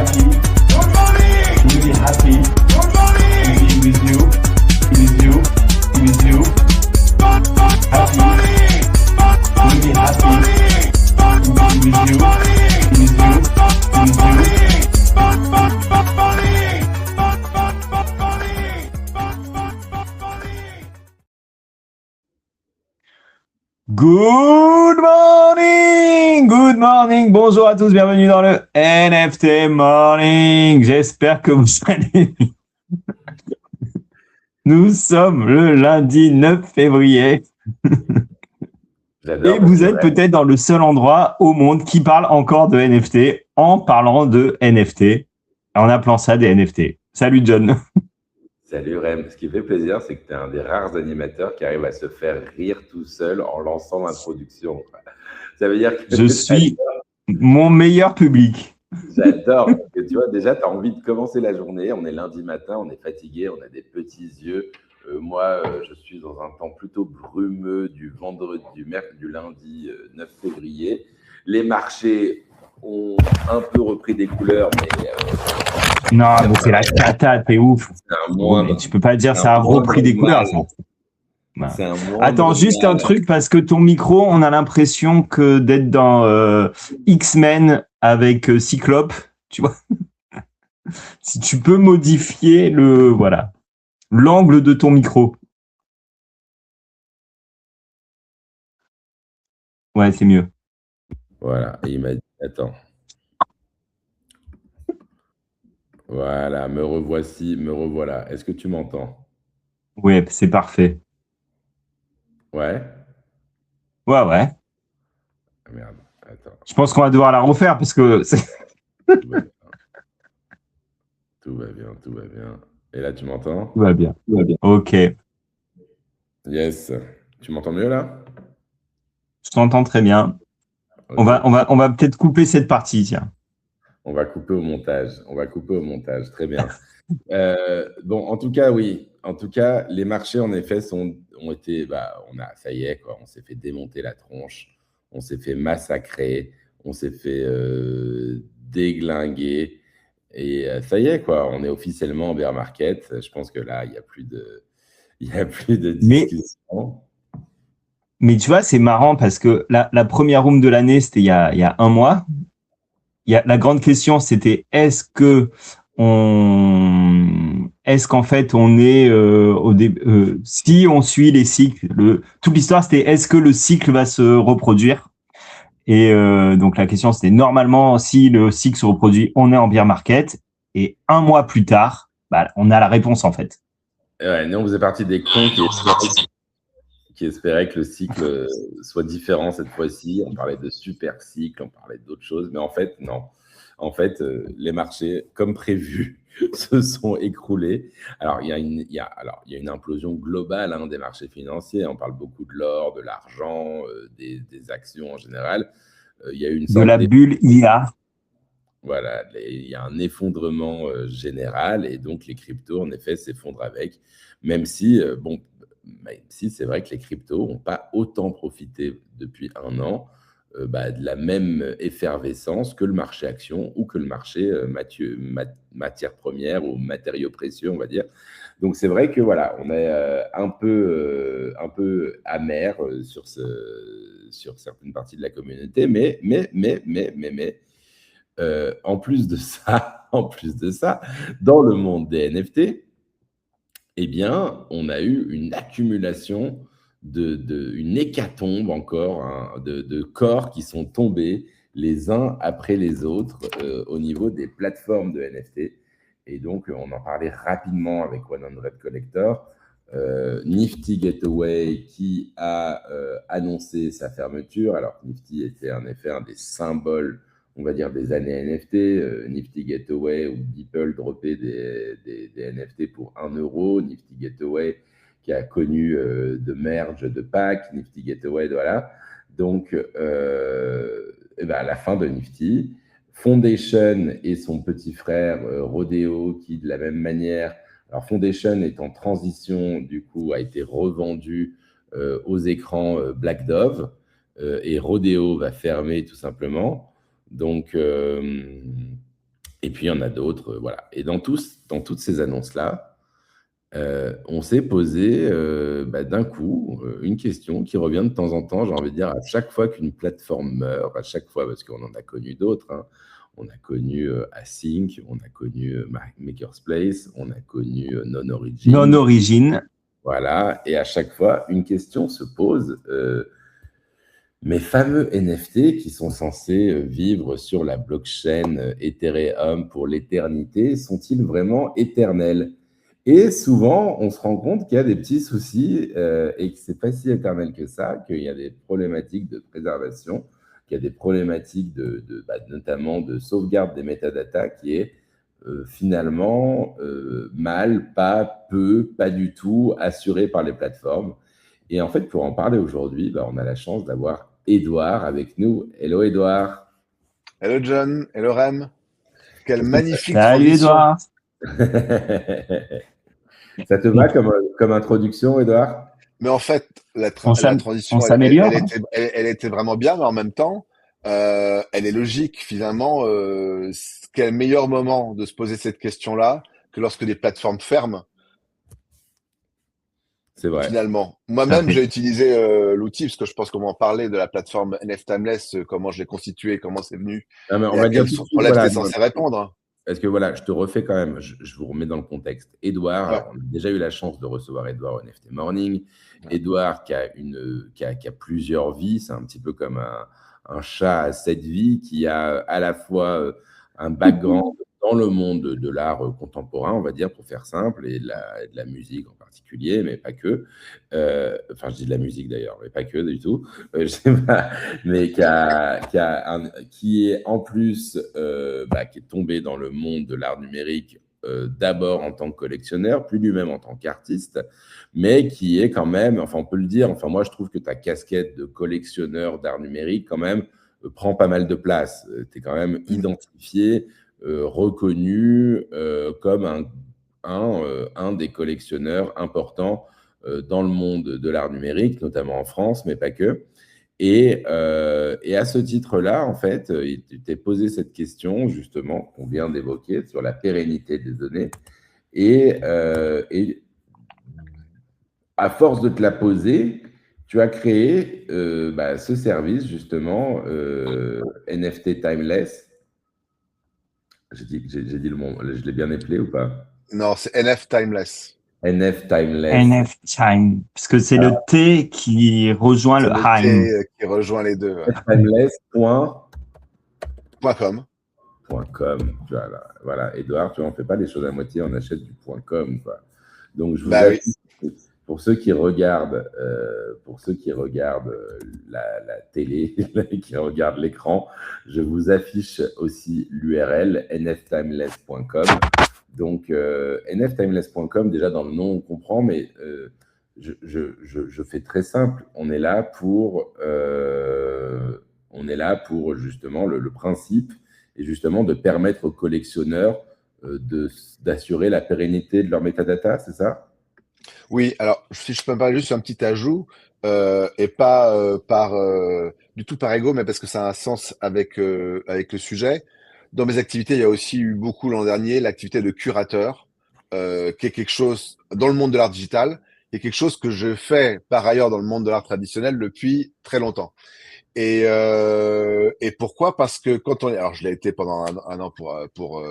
happy. We'll be happy. To be with you. With you. With you. Happy. We'll be happy. To be with you. With you. With you. Good morning, bonjour à tous, bienvenue dans le NFT Morning. J'espère que vous allez. Nous sommes le lundi 9 février. Et vous êtes peut-être dans le seul endroit au monde qui parle encore de NFT en parlant de NFT, en appelant ça des NFT. Salut John. Salut Rem. Ce qui fait plaisir, c'est que tu es un des rares animateurs qui arrive à se faire rire tout seul en lançant l'introduction. Ça veut dire que je suis mon meilleur public. J'adore. Parce que tu vois, déjà, tu as envie de commencer la journée. On est lundi matin, on est fatigué, on a des petits yeux. Moi, je suis dans un temps plutôt brumeux du lundi 9 février. Les marchés ont un peu repris des couleurs, mais... non, mais c'est la cata, t'es ouf. Tu peux pas dire ça a repris des couleurs. Bah. Attends, juste un truc, parce que ton micro, on a l'impression que d'être dans X-Men avec Cyclope, tu vois. Si tu peux modifier l'angle de ton micro. Ouais, c'est mieux. Voilà, et il m'a dit, attends. Voilà, me revoici, me revoilà. Est-ce que tu m'entends? Oui, c'est parfait. Ouais? Ouais. Ah, merde, attends. Je pense qu'on va devoir la refaire parce que... Tout va bien. Et là, tu m'entends? Tout va bien. Ok. Yes. Tu m'entends mieux là? Je t'entends très bien. Okay. On va peut-être couper cette partie, tiens. On va couper au montage. Très bien. Bon, en tout cas, oui. En tout cas, les marchés, en effet, ont été... ça y est, quoi. On s'est fait démonter la tronche. On s'est fait massacrer. On s'est fait déglinguer. Et ça y est, quoi. On est officiellement en bear market. Je pense que là, il n'y a plus de discussion. Mais tu vois, c'est marrant parce que la première room de l'année, c'était il y a un mois. La grande question, c'était est-ce qu'en fait on est si on suit les cycles, toute l'histoire c'était est-ce que le cycle va se reproduire? Et donc la question c'était normalement si le cycle se reproduit, on est en bear market. Et un mois plus tard, on a la réponse en fait. Ouais, nous on faisait partie des cons qui espéraient que le cycle soit différent cette fois-ci. On parlait de super cycle, on parlait d'autres choses, mais en fait, non. En fait, les marchés, comme prévu, se sont écroulés. Alors, il y a une implosion globale des marchés financiers. On parle beaucoup de l'or, de l'argent, des actions en général. Il y a une de la bulle IA. Voilà, il y a un effondrement général et donc les cryptos, en effet, s'effondrent avec. Même si c'est vrai que les cryptos n'ont pas autant profité depuis un an de la même effervescence que le marché action ou que le marché matières premières ou matériaux précieux, on va dire. Donc, c'est vrai que voilà, on est un peu amer sur certaines parties de la communauté, mais en plus de ça, dans le monde des NFT, eh bien, on a eu une accumulation une hécatombe encore de corps qui sont tombés les uns après les autres au niveau des plateformes de NFT. Et donc, on en parlait rapidement avec 100 Collector. Nifty Gateway qui a annoncé sa fermeture. Alors, Nifty était en effet un des symboles, on va dire, des années NFT. Nifty Gateway où Beeple droppait des NFT pour 1 euro. Nifty Gateway qui a connu de merge de pack, Nifty Gateway, voilà. Donc, à la fin de Nifty, Foundation et son petit frère Rodeo, qui de la même manière, alors Foundation est en transition, du coup, a été revendu aux écrans Black Dove, et Rodeo va fermer tout simplement. Donc, Et puis, il y en a d'autres, voilà. Et dans toutes ces annonces-là, on s'est posé d'un coup une question qui revient de temps en temps, j'ai envie de dire, à chaque fois qu'une plateforme meurt, à chaque fois, parce qu'on en a connu d'autres, hein. On a connu Async, on a connu Maker's Place, on a connu Non-Origin. Non-Origin. Voilà, et à chaque fois, une question se pose. Mes fameux NFT qui sont censés vivre sur la blockchain Ethereum pour l'éternité, sont-ils vraiment éternels? Et souvent, on se rend compte qu'il y a des petits soucis et que c'est pas si éternel que ça, qu'il y a des problématiques de préservation, qu'il y a des problématiques notamment de sauvegarde des métadatas qui est finalement mal, pas peu, pas du tout assuré par les plateformes. Et en fait, pour en parler aujourd'hui, on a la chance d'avoir Edouard avec nous. Hello Edouard. Hello John, hello Rem. Quelle magnifique Salut Edouard. Ça te va comme introduction, Edouard? Mais en fait, la transition, elle était vraiment bien, mais en même temps, elle est logique. Finalement, quel meilleur moment de se poser cette question-là que lorsque des plateformes ferment? C'est vrai. Finalement. Moi-même, j'ai utilisé l'outil, parce que je pense qu'on va en parler de la plateforme NF Timeless, comment je l'ai constituée, comment c'est venu. Non, mais on va dire tout de suite, voilà, censé répondre. Parce que voilà, je te refais quand même, je vous remets dans le contexte. Edouard, ouais. On a déjà eu la chance de recevoir Edouard au NFT Morning. Ouais. Edouard qui a plusieurs vies, c'est un petit peu comme un chat à 7 vies, qui a à la fois un background dans le monde de l'art contemporain, on va dire, pour faire simple, et de la musique en particulier, mais pas que. Enfin, je dis de la musique d'ailleurs, mais pas que du tout. Je sais pas, mais qui est en plus, qui est tombé dans le monde de l'art numérique d'abord en tant que collectionneur, puis lui-même en tant qu'artiste, mais qui est quand même, enfin on peut le dire, enfin moi je trouve que ta casquette de collectionneur d'art numérique quand même prend pas mal de place. Tu es quand même identifié, reconnu comme un des collectionneurs importants dans le monde de l'art numérique, notamment en France, mais pas que. Et à ce titre-là, en fait, tu t'es posé cette question, justement, qu'on vient d'évoquer, sur la pérennité des données. Et à force de te la poser, tu as créé ce service, justement, NFT Timeless. J'ai dit le mot, je l'ai bien appelé ou pas? Non, c'est NF Timeless. NF Timeless. NF Time, parce que c'est le T qui rejoint le Time. T qui rejoint les deux. Ouais. Timeless.com. Voilà, Edouard, tu vois, on ne fait pas les choses à moitié, on achète du .com, quoi. Donc, je vous affiche, pour ceux qui regardent, la télé, qui regardent l'écran, je vous affiche aussi l'URL nftimeless.com. Donc, nftimeless.com, déjà dans le nom, on comprend, mais je fais très simple. On est là pour justement le principe et justement de permettre aux collectionneurs d'assurer la pérennité de leur metadata, c'est ça? Oui, alors si je peux me parler juste un petit ajout, et pas du tout par ego, mais parce que ça a un sens avec le sujet. Dans mes activités, il y a aussi eu beaucoup l'an dernier l'activité de curateur, qui est quelque chose dans le monde de l'art digital, qui est quelque chose que je fais par ailleurs dans le monde de l'art traditionnel depuis très longtemps. Et pourquoi? Parce que quand on est, alors je l'ai été pendant un an pour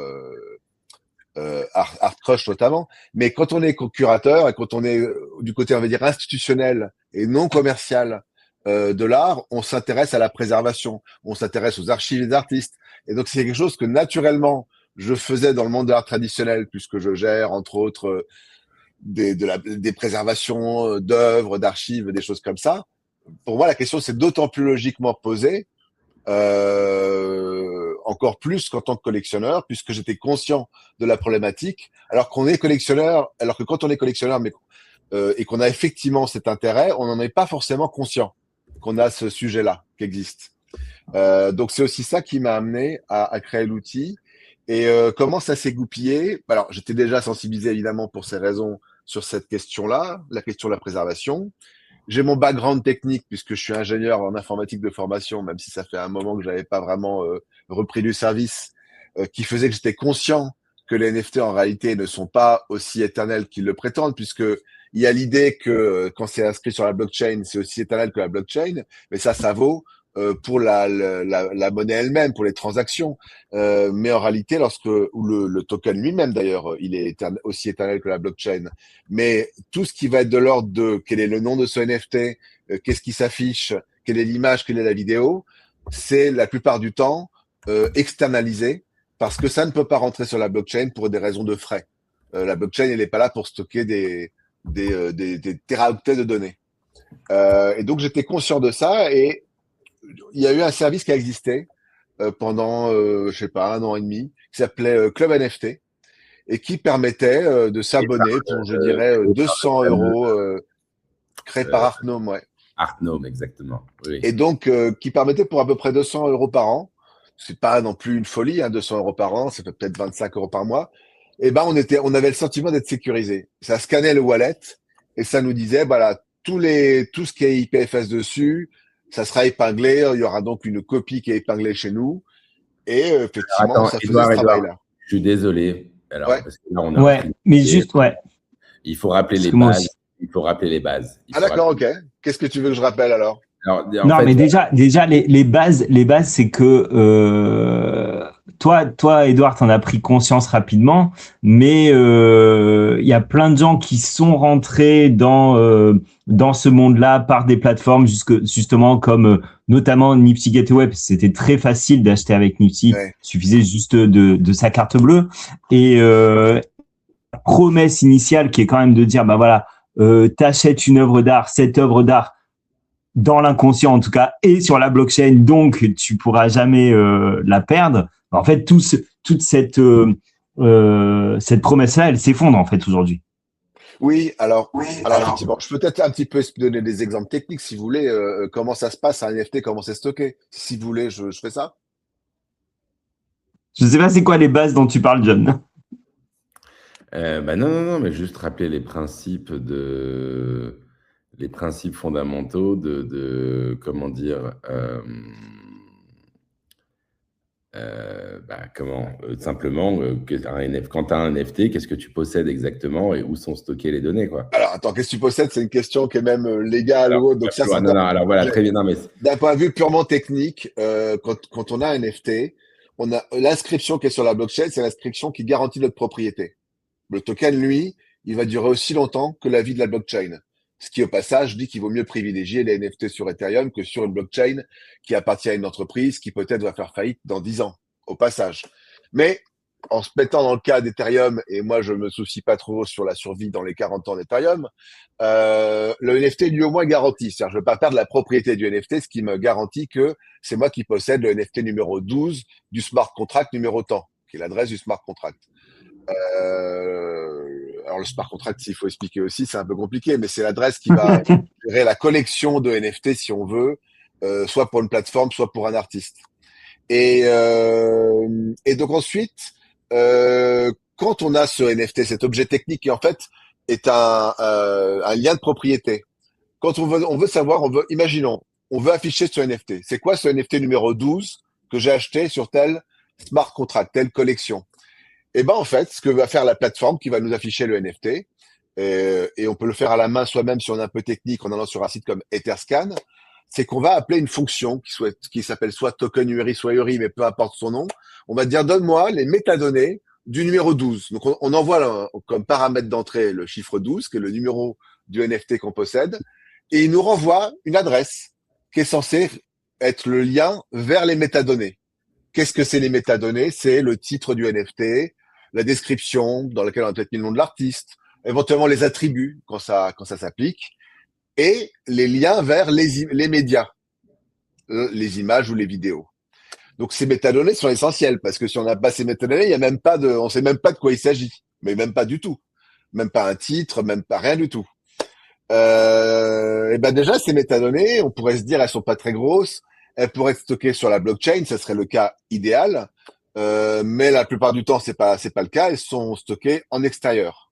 Art Crush notamment, mais quand on est curateur et quand on est du côté, on va dire, institutionnel et non commercial de l'art, on s'intéresse à la préservation, on s'intéresse aux archives des artistes. Et donc, c'est quelque chose que naturellement, je faisais dans le monde de l'art traditionnel, puisque je gère, entre autres, des préservations d'œuvres, d'archives, des choses comme ça. Pour moi, la question s'est d'autant plus logiquement posée, encore plus qu'en tant que collectionneur, puisque j'étais conscient de la problématique, alors que quand on est collectionneur, et qu'on a effectivement cet intérêt, on n'en est pas forcément conscient qu'on a ce sujet-là qui existe. Donc c'est aussi ça qui m'a amené à créer l'outil. Et comment ça s'est goupillé? Alors j'étais déjà sensibilisé évidemment pour ces raisons sur cette question-là, la question de la préservation. J'ai mon background technique puisque je suis ingénieur en informatique de formation, même si ça fait un moment que j'avais pas vraiment repris du service. qui faisait que j'étais conscient que les NFT en réalité ne sont pas aussi éternels qu'ils le prétendent, puisque il y a l'idée que quand c'est inscrit sur la blockchain, c'est aussi éternel que la blockchain, mais ça vaut pour la monnaie elle-même, pour les transactions. Mais en réalité, ou le token lui-même d'ailleurs, il est aussi éternel que la blockchain. Mais tout ce qui va être de l'ordre de quel est le nom de ce NFT, qu'est-ce qui s'affiche, quelle est l'image, quelle est la vidéo, c'est la plupart du temps externalisé parce que ça ne peut pas rentrer sur la blockchain pour des raisons de frais. La blockchain, elle n'est pas là pour stocker des téraoctets de données. Et donc, j'étais conscient de ça et il y a eu un service qui a existé pendant, je sais pas, 1 an et demi, qui s'appelait Club NFT et qui permettait de s'abonner pour, je dirais, 200 € créé par Artnome, ouais. Artnome, exactement. Oui. Et donc, qui permettait pour à peu près 200 € par an. C'est pas non plus une folie, hein, 200 € par an, ça fait peut-être 25 € par mois. Et ben, on avait le sentiment d'être sécurisé. Ça scannait le wallet et ça nous disait, voilà, tout ce qui est IPFS dessus, ça sera épinglé. Il y aura donc une copie qui est épinglée chez nous. Et effectivement, ça faisait ce travail-là. Je suis désolé. Alors, ouais. Parce que là, on a mais juste, ouais. Il faut rappeler les bases. Il faut rappeler les bases. Ah d'accord, ok. Qu'est-ce que tu veux que je rappelle alors? Non, mais déjà, les bases, c'est que toi, Edouard, t'en as pris conscience rapidement, mais il y a plein de gens qui sont rentrés dans ce monde-là par des plateformes justement comme notamment Nipsey Gateway, parce que c'était très facile d'acheter avec Nipsey, il suffisait juste de sa carte bleue et la promesse initiale qui est quand même de dire bah voilà, t'achètes une œuvre d'art, cette œuvre d'art dans l'inconscient en tout cas, et sur la blockchain, donc tu pourras jamais la perdre. En fait, toute cette promesse-là, elle s'effondre en fait aujourd'hui. Oui, alors effectivement, je peux peut-être un petit peu donner des exemples techniques si vous voulez. Comment ça se passe un NFT, comment c'est stocké. Si vous voulez, je fais ça. Je sais pas c'est quoi les bases dont tu parles, John. Non, mais juste rappeler les principes fondamentaux de comment dire, simplement, quand tu as un NFT, qu'est-ce que tu possèdes exactement et où sont stockées les données, quoi. Alors, attends, qu'est-ce que tu possèdes? C'est une question qui est même légale ou autre. Donc ça, alors voilà, très bien. D'un point de vue purement technique, quand on a un NFT, on a l'inscription qui est sur la blockchain, c'est l'inscription qui garantit notre propriété. Le token, lui, il va durer aussi longtemps que la vie de la blockchain. Ce qui, au passage, dit qu'il vaut mieux privilégier les NFT sur Ethereum que sur une blockchain qui appartient à une entreprise qui peut-être va faire faillite dans 10 ans, au passage. Mais en se mettant dans le cas d'Ethereum, et moi je me soucie pas trop sur la survie dans les 40 ans d'Ethereum, le NFT lui au moins garantit. C'est-à-dire je ne veux pas perdre la propriété du NFT, ce qui me garantit que c'est moi qui possède le NFT numéro 12 du smart contract numéro tant, qui est l'adresse du smart contract. Alors le smart contract, s'il faut expliquer aussi, c'est un peu compliqué, mais c'est l'adresse qui va gérer la collection de NFT si on veut, soit pour une plateforme, soit pour un artiste. Et donc ensuite, quand on a ce NFT, cet objet technique qui en fait est un lien de propriété. Quand on veut savoir, imaginons, on veut afficher ce NFT. C'est quoi ce NFT numéro 12 que j'ai acheté sur tel smart contract, telle collection? Et ben en fait, ce que va faire la plateforme qui va nous afficher le NFT, et on peut le faire à la main soi-même si on est un peu technique en allant sur un site comme Etherscan, c'est qu'on va appeler une fonction qui s'appelle soit token URI, soit URI, mais peu importe son nom. On va dire donne-moi les métadonnées du numéro 12. Donc on envoie comme paramètre d'entrée le chiffre 12, qui est le numéro du NFT qu'on possède, et il nous renvoie une adresse qui est censée être le lien vers les métadonnées. Qu'est-ce que c'est les métadonnées? C'est le titre du NFT, la description dans laquelle on a peut-être mis le nom de l'artiste, éventuellement les attributs quand ça s'applique, et les liens vers les médias, les images ou les vidéos. Donc ces métadonnées sont essentielles parce que si on n'a pas ces métadonnées, il y a même pas on sait même pas de quoi il s'agit, mais même pas du tout, même pas un titre, même pas rien du tout. Et ben déjà ces métadonnées, on pourrait se dire elles sont pas très grosses, elles pourraient être stockées sur la blockchain, ça serait le cas idéal, mais la plupart du temps c'est pas le cas, elles sont stockées en extérieur.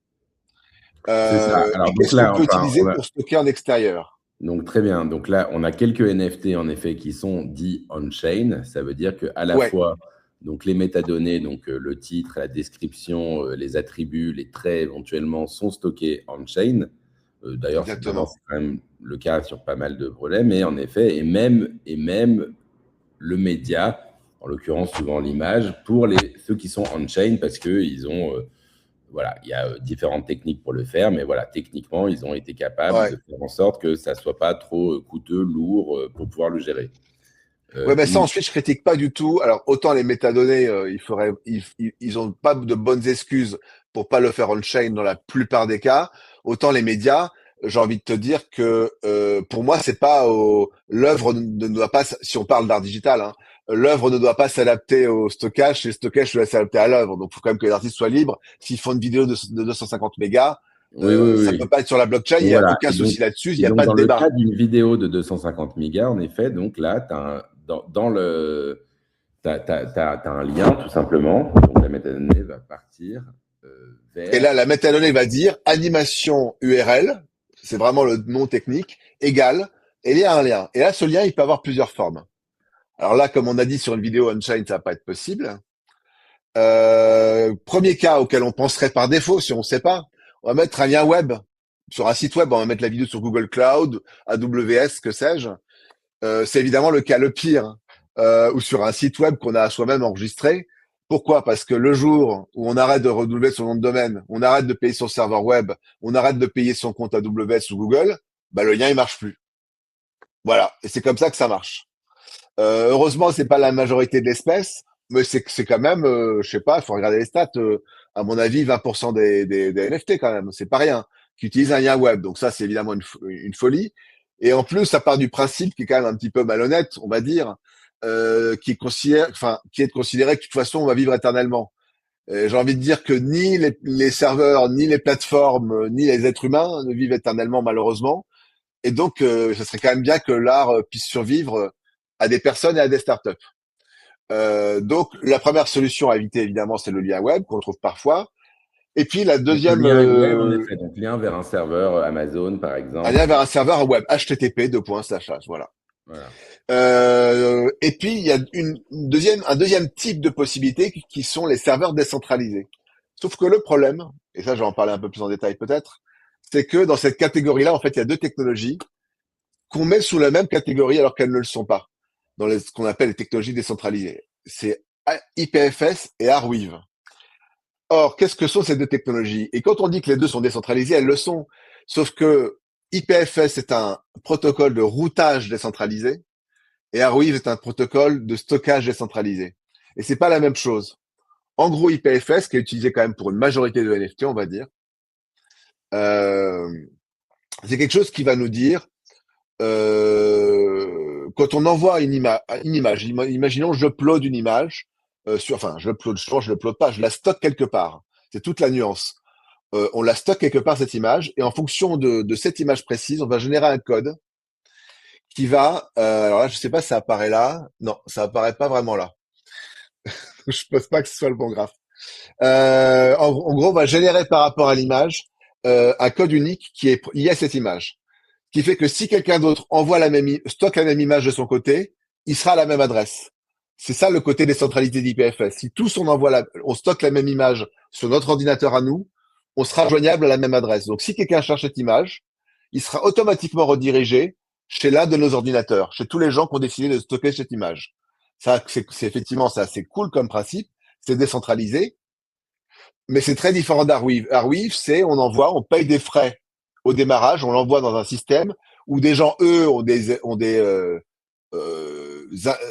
C'est ça. Alors, qu'est-ce qu'on peut utiliser pour stocker en extérieur? Donc, très bien. Donc là, on a quelques NFT, en effet, qui sont dits on-chain. Ça veut dire qu'à la fois, Donc, les métadonnées, donc le titre, la description, les attributs, les traits éventuellement sont stockés on-chain. D'ailleurs, c'est quand même le cas sur pas mal de projets, mais en effet, et même le média, en l'occurrence souvent l'image, pour ceux qui sont on-chain, parce qu'ils ont, voilà, il y a différentes techniques pour le faire, mais voilà, techniquement, ils ont été capables de faire en sorte que ça ne soit pas trop coûteux, lourd pour pouvoir le gérer. Ouais, mais ça, ensuite, je critique pas du tout. Alors, autant les métadonnées, ils ont pas de bonnes excuses pour pas le faire on-chain dans la plupart des cas. Autant les médias, j'ai envie de te dire que pour moi, c'est pas l'œuvre ne doit pas, si on parle d'art digital, hein, l'œuvre ne doit pas s'adapter au stockage, et le stockage doit s'adapter à l'œuvre. Donc, il faut quand même que les artistes soient libres. S'ils font une vidéo de 250 mégas, ça peut pas être sur la blockchain. Il y a aucun souci là-dessus. Il n'y a pas de débat. Dans le cas d'une vidéo de 250 mégas, en effet, donc là, tu as t'as un lien, tout simplement. Donc, la métadonnée va partir vers... Et là, la métadonnée va dire animation URL, c'est vraiment le nom technique, égale, et il y a un lien. Et là, ce lien, il peut avoir plusieurs formes. Alors là, comme on a dit sur une vidéo on-chain, ça va pas être possible. Premier cas auquel on penserait par défaut, si on ne sait pas, on va mettre un lien web. Sur un site web, on va mettre la vidéo sur Google Cloud, AWS, que sais-je. C'est évidemment le cas le pire. Ou sur un site web qu'on a soi-même enregistré. Pourquoi? Parce que le jour où on arrête de renouveler son nom de domaine, on arrête de payer son serveur web, on arrête de payer son compte AWS ou Google, bah le lien il marche plus. Voilà, et c'est comme ça que ça marche. Heureusement, c'est pas la majorité de l'espèce, mais c'est quand même, je sais pas, il faut regarder les stats. À mon avis, 20% des NFT quand même, c'est pas rien, qui utilisent un lien web. Donc ça, c'est évidemment une folie. Et en plus, ça part du principe qui est quand même un petit peu malhonnête, on va dire, qui est de considérer que de toute façon, on va vivre éternellement. J'ai envie de dire que ni les serveurs, ni les plateformes, ni les êtres humains ne vivent éternellement, malheureusement. Et donc, ce serait quand même bien que l'art puisse survivre à des personnes et à des startups. Donc, la première solution à éviter, évidemment, c'est le lien web qu'on trouve parfois. Et puis, la deuxième... Le lien web, en effet, donc lien vers un serveur Amazon, par exemple. Un lien vers un serveur web, http:// voilà. Et puis, il y a un deuxième type de possibilités qui sont les serveurs décentralisés. Sauf que le problème, et ça, je vais en parler un peu plus en détail peut-être, c'est que dans cette catégorie-là, en fait, il y a deux technologies qu'on met sous la même catégorie alors qu'elles ne le sont pas, dans ce qu'on appelle les technologies décentralisées. C'est IPFS et Arweave. Or, qu'est-ce que sont ces deux technologies? Et quand on dit que les deux sont décentralisées, elles le sont. Sauf que IPFS est un protocole de routage décentralisé et Arweave est un protocole de stockage décentralisé. Et c'est pas la même chose. En gros, IPFS, qui est utilisé quand même pour une majorité de NFT, on va dire, c'est quelque chose qui va nous dire, quand on envoie une image, imaginons j'upload une image, je l'upload pas, je la stocke quelque part. C'est toute la nuance. On la stocke quelque part, cette image, et en fonction de cette image précise, on va générer un code qui va, alors là, je sais pas si ça apparaît là. Non, ça apparaît pas vraiment là. Je pense pas que ce soit le bon graphe. En gros, on va générer par rapport à l'image un code unique qui est lié à cette image, qui fait que si quelqu'un d'autre stocke la même image de son côté, il sera à la même adresse. C'est ça le côté décentralisé d'IPFS. Si tous on stocke la même image sur notre ordinateur à nous, on sera joignable à la même adresse. Donc si quelqu'un cherche cette image, il sera automatiquement redirigé chez l'un de nos ordinateurs, chez tous les gens qui ont décidé de stocker cette image. Ça, c'est effectivement, c'est assez cool comme principe. C'est décentralisé, mais c'est très différent d'Arweave. Arweave, on paye des frais au démarrage, on l'envoie dans un système où des gens, eux, ont des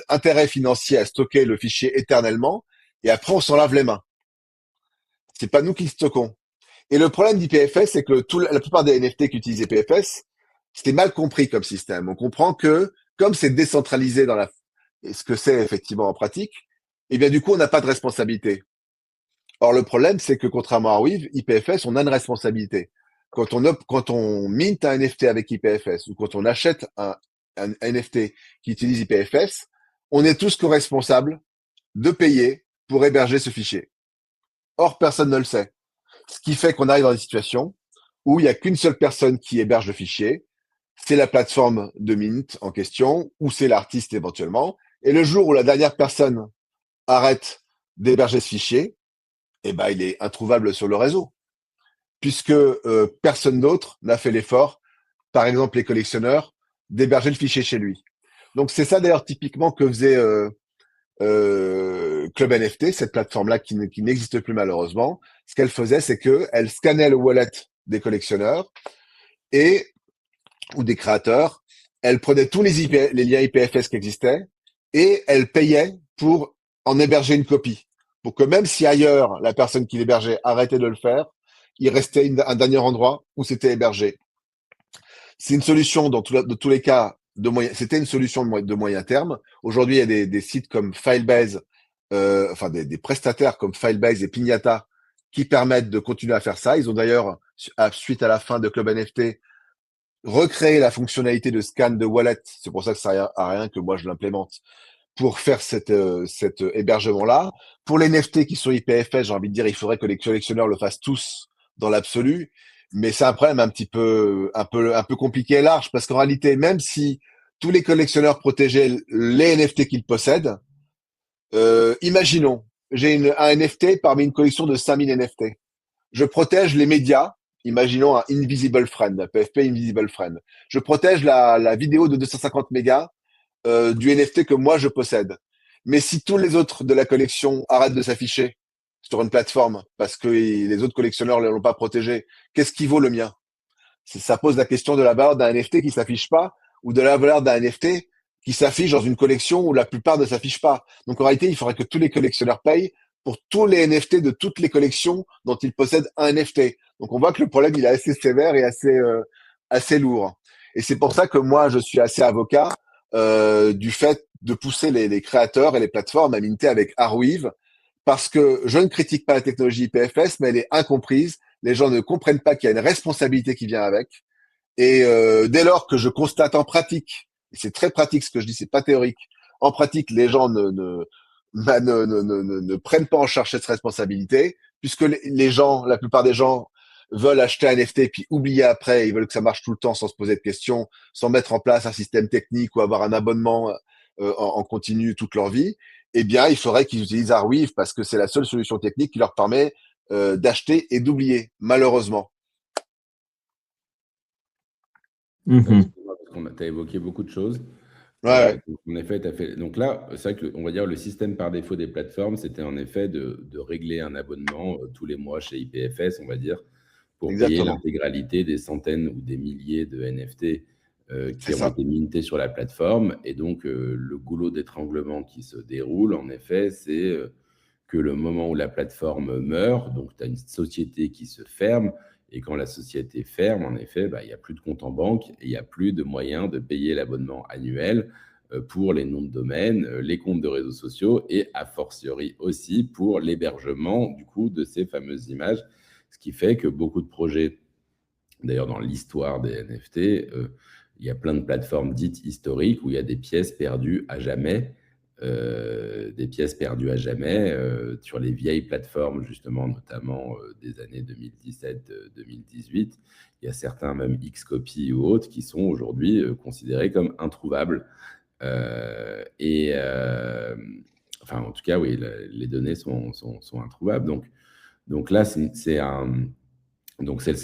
intérêts financiers à stocker le fichier éternellement, et après on s'en lave les mains. C'est pas nous qui le stockons. Et le problème d'IPFS, c'est que la plupart des NFT qui utilisent IPFS, c'était mal compris comme système. On comprend que, comme c'est décentralisé ce que c'est effectivement en pratique, et bien du coup, on n'a pas de responsabilité. Or, le problème, c'est que contrairement à Arweave, IPFS, on a une responsabilité. Quand on mint un NFT avec IPFS ou quand on achète un NFT qui utilise IPFS, on est tous co-responsables de payer pour héberger ce fichier. Or, personne ne le sait. Ce qui fait qu'on arrive dans une situation où il n'y a qu'une seule personne qui héberge le fichier, c'est la plateforme de mint en question, ou c'est l'artiste éventuellement. Et le jour où la dernière personne arrête d'héberger ce fichier, eh ben, il est introuvable sur le réseau, puisque personne d'autre n'a fait l'effort, par exemple les collectionneurs, d'héberger le fichier chez lui. Donc c'est ça d'ailleurs typiquement que faisait Club NFT, cette plateforme-là qui n'existe plus malheureusement. Ce qu'elle faisait, c'est que elle scannait le wallet des collectionneurs ou des créateurs. Elle prenait tous les liens IPFS qui existaient et elle payait pour en héberger une copie. Pour que même si ailleurs, la personne qui l'hébergeait arrêtait de le faire, il restait un dernier endroit où c'était hébergé. C'est une solution dans tous les cas c'était une solution de moyen terme. Aujourd'hui, il y a des sites comme Filebase, enfin des prestataires comme Filebase et Pignata qui permettent de continuer à faire ça. Ils ont d'ailleurs, suite à la fin de Club NFT, recréé la fonctionnalité de scan de wallet. C'est pour ça que ça sert à rien que moi je l'implémente pour faire cet hébergement-là. Pour les NFT qui sont IPFS, j'ai envie de dire, il faudrait que les collectionneurs le fassent tous dans l'absolu. Mais c'est un problème un peu compliqué et large, parce qu'en réalité, même si tous les collectionneurs protégeaient les NFT qu'ils possèdent, imaginons, j'ai un NFT parmi une collection de 5000 NFT. Je protège les médias, imaginons un Invisible Friend, un PFP Invisible Friend. Je protège la vidéo de 250 mégas du NFT que moi je possède. Mais si tous les autres de la collection arrêtent de s'afficher sur une plateforme parce que les autres collectionneurs ne l'ont pas protégé, qu'est-ce qui vaut le mien? Ça pose la question de la valeur d'un NFT qui s'affiche pas ou de la valeur d'un NFT qui s'affiche dans une collection où la plupart ne s'affichent pas. Donc en réalité, il faudrait que tous les collectionneurs payent pour tous les NFT de toutes les collections dont ils possèdent un NFT. Donc on voit que le problème il est assez sévère et assez lourd. Et c'est pour ça que moi je suis assez avocat du fait de pousser les créateurs et les plateformes à minter avec Arweave, parce que je ne critique pas la technologie IPFS, mais elle est incomprise. Les gens ne comprennent pas qu'il y a une responsabilité qui vient avec. Et dès lors que je constate en pratique, et c'est très pratique ce que je dis, c'est pas théorique, en pratique, les gens ne prennent pas en charge cette responsabilité, puisque les gens, la plupart des gens veulent acheter un NFT puis oublier après, ils veulent que ça marche tout le temps sans se poser de questions, sans mettre en place un système technique ou avoir un abonnement en continu toute leur vie. Eh bien, il faudrait qu'ils utilisent Arweave parce que c'est la seule solution technique qui leur permet d'acheter et d'oublier, malheureusement. Tu as évoqué beaucoup de choses. Ouais. En effet, donc là, c'est vrai qu'on va dire le système par défaut des plateformes, c'était en effet de régler un abonnement tous les mois chez IPFS, on va dire, pour payer l'intégralité des centaines ou des milliers de NFT qui ont été mintés sur la plateforme. Et donc, le goulot d'étranglement qui se déroule, en effet, c'est que le moment où la plateforme meurt, donc tu as une société qui se ferme, et quand la société ferme, en effet, il n'y a plus de compte en banque et il n'y a plus de moyens de payer l'abonnement annuel pour les noms de domaine, les comptes de réseaux sociaux et a fortiori aussi pour l'hébergement du coup de ces fameuses images. Ce qui fait que beaucoup de projets, d'ailleurs dans l'histoire des NFT, il y a plein de plateformes dites historiques où il y a des pièces perdues à jamais. Sur les vieilles plateformes, justement, notamment des années 2017-2018. Il y a certains, même Xcopy ou autres, qui sont aujourd'hui considérés comme introuvables. Enfin, en tout cas, oui, les données sont introuvables. Donc là, c'est le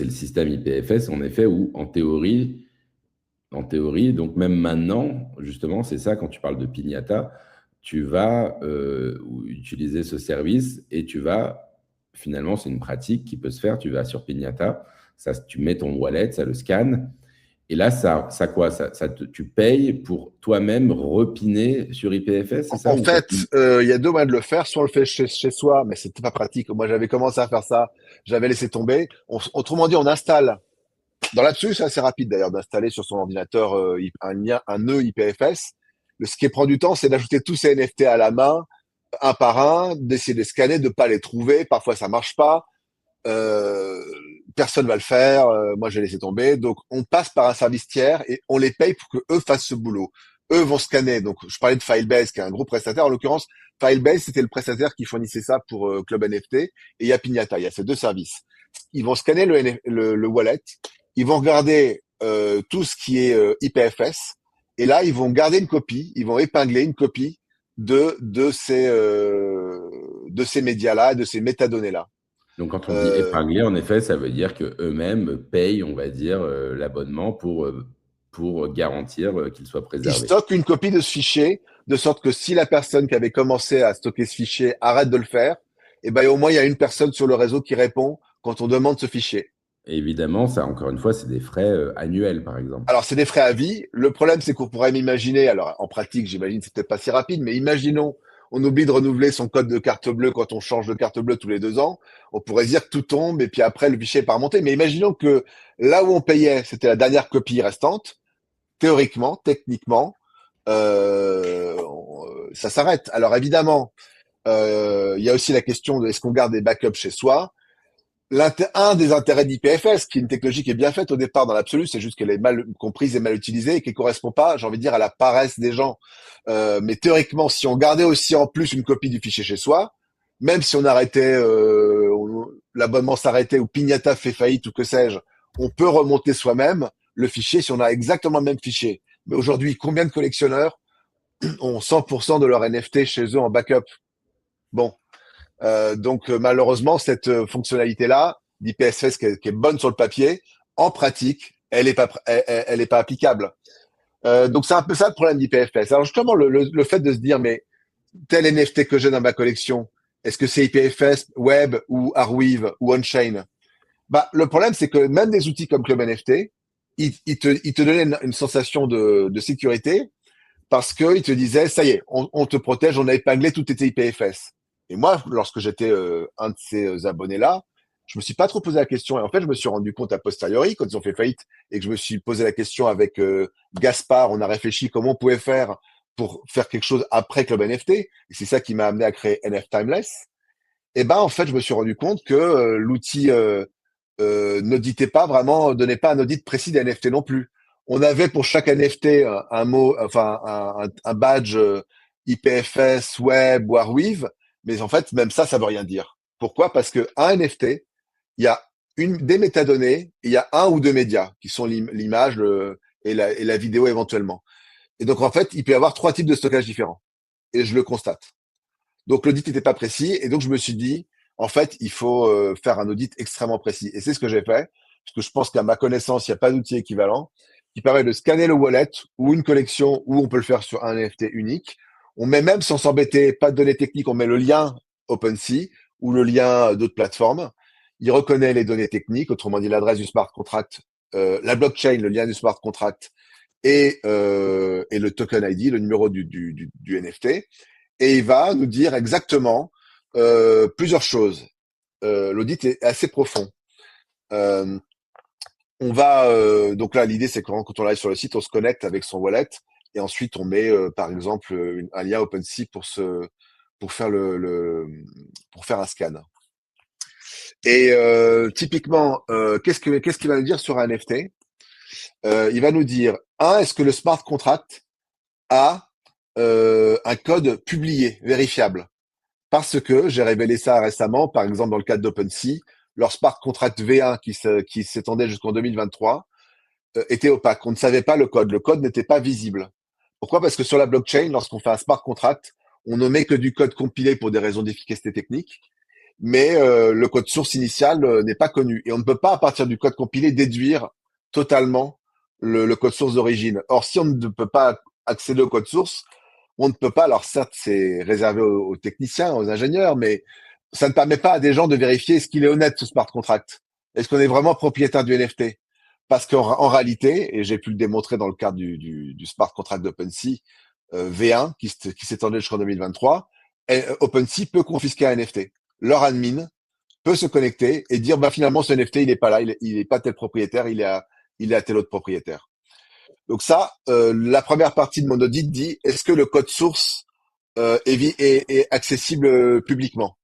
système IPFS, en effet, où en théorie, donc même maintenant, justement, c'est ça, quand tu parles de Pignata, tu vas utiliser ce service et finalement, c'est une pratique qui peut se faire, tu vas sur Pignata, tu mets ton wallet, ça le scanne, et là, tu payes pour toi-même repiner sur IPFS, c'est ça? En fait, il y a deux moyens de le faire. Soit on le fait chez soi, mais c'était pas pratique. Moi, j'avais commencé à faire ça, j'avais laissé tomber. Autrement dit, on installe. Dans l'absolu, c'est assez rapide d'ailleurs d'installer sur son ordinateur un nœud IPFS. Ce qui prend du temps, c'est d'ajouter tous ces NFT à la main, un par un, d'essayer de les scanner, de pas les trouver. Parfois, ça marche pas. Personne va le faire. Moi, j'ai laissé tomber. Donc, on passe par un service tiers et on les paye pour que eux fassent ce boulot. Eux vont scanner. Donc, je parlais de Filebase, qui est un gros prestataire. En l'occurrence, Filebase, c'était le prestataire qui fournissait ça pour Club NFT. Et il y a Pignata. Il y a ces deux services. Ils vont scanner le wallet. Ils vont regarder tout ce qui est IPFS. Et là, ils vont garder une copie. Ils vont épingler une copie de de ces médias-là, de ces métadonnées-là. Donc, quand on dit épingler, en effet, ça veut dire qu'eux-mêmes payent, on va dire, l'abonnement pour garantir qu'il soit préservé. Ils stockent une copie de ce fichier, de sorte que si la personne qui avait commencé à stocker ce fichier arrête de le faire, eh ben, au moins, il y a une personne sur le réseau qui répond quand on demande ce fichier. Et évidemment, ça, encore une fois, c'est des frais annuels, par exemple. Alors, c'est des frais à vie. Le problème, c'est qu'on pourrait m'imaginer, alors en pratique, j'imagine, c'est peut-être pas si rapide, mais imaginons, on oublie de renouveler son code de carte bleue quand on change de carte bleue tous les 2 ans. On pourrait dire que tout tombe et puis après, le fichier n'est pas remonté. Mais imaginons que là où on payait, c'était la dernière copie restante. Théoriquement, techniquement, ça s'arrête. Alors évidemment, il y a aussi la question de est-ce qu'on garde des backups chez soi. Un des intérêts d'IPFS, qui est une technologie qui est bien faite au départ dans l'absolu, c'est juste qu'elle est mal comprise et mal utilisée et qui ne correspond pas, j'ai envie de dire, à la paresse des gens. Mais théoriquement, si on gardait aussi en plus une copie du fichier chez soi, même si on arrêtait, l'abonnement s'arrêtait ou Pignata fait faillite ou que sais-je, on peut remonter soi-même le fichier si on a exactement le même fichier. Mais aujourd'hui, combien de collectionneurs ont 100% de leur NFT chez eux en backup? Bon. Donc malheureusement, cette fonctionnalité-là d'IPFS qui est bonne sur le papier, en pratique, elle est pas applicable. Donc c'est un peu ça le problème d'IPFS. Alors justement, le fait de se dire, mais tel NFT que j'ai dans ma collection, est-ce que c'est IPFS, Web ou Arweave ou Onchain? Bah, le problème, c'est que même des outils comme Club NFT, ils te donnaient une sensation de sécurité parce qu'ils te disaient, ça y est, on te protège, on a épinglé tout était IPFS. Et moi, lorsque j'étais un de ces abonnés-là, je me suis pas trop posé la question. Et en fait, je me suis rendu compte a posteriori, quand ils ont fait faillite, et que je me suis posé la question avec Gaspard, on a réfléchi comment on pouvait faire pour faire quelque chose après Club NFT. Et c'est ça qui m'a amené à créer NF Timeless. Et ben, en fait, je me suis rendu compte que l'outil n'auditait pas vraiment, donnait pas un audit précis des NFT non plus. On avait pour chaque NFT un mot, enfin un badge IPFS, Web ou Arweave, mais en fait, même ça veut rien dire. Pourquoi? Parce que un NFT, il y a des métadonnées, et il y a un ou deux médias qui sont l'image et la vidéo éventuellement. Et donc en fait, il peut y avoir 3 types de stockage différents. Et je le constate. Donc l'audit n'était pas précis, et donc je me suis dit, en fait, il faut faire un audit extrêmement précis. Et c'est ce que j'ai fait, parce que je pense qu'à ma connaissance, il n'y a pas d'outil équivalent qui permet de scanner le wallet ou une collection, où on peut le faire sur un NFT unique. On met même, sans s'embêter, pas de données techniques, on met le lien OpenSea ou le lien d'autres plateformes. Il reconnaît les données techniques, autrement dit l'adresse du smart contract, la blockchain, le lien du smart contract et le token ID, le numéro du NFT. Et il va nous dire exactement plusieurs choses. L'audit est assez profond. On va donc là, l'idée c'est que quand on arrive sur le site, on se connecte avec son wallet et ensuite on met par exemple un lien OpenSea pour faire pour faire un scan. Et typiquement, qu'est-ce qu'il va nous dire sur un NFT? Il va nous dire est-ce que le smart contract a un code publié, vérifiable? Parce que j'ai révélé ça récemment, par exemple dans le cadre d'OpenSea, leur smart contract V1 qui s'étendait jusqu'en 2023 était opaque. On ne savait pas le code. Le code n'était pas visible. Pourquoi? Parce que sur la blockchain, lorsqu'on fait un smart contract, on ne met que du code compilé pour des raisons d'efficacité technique, mais le code source initial n'est pas connu. Et on ne peut pas, à partir du code compilé, déduire totalement le code source d'origine. Or, si on ne peut pas accéder au code source, on ne peut pas, alors certes, c'est réservé aux techniciens, aux ingénieurs, mais ça ne permet pas à des gens de vérifier est-ce qu'il est honnête ce smart contract. Est-ce qu'on est vraiment propriétaire du NFT? Parce qu'en réalité, et j'ai pu le démontrer dans le cadre du smart contract d'OpenSea V1 qui s'étendait jusqu'en 2023, OpenSea peut confisquer un NFT. Leur admin peut se connecter et dire bah finalement ce NFT il n'est pas là, il est pas tel propriétaire, il est à tel autre propriétaire. Donc ça, la première partie de mon audit dit est-ce que le code source est accessible publiquement?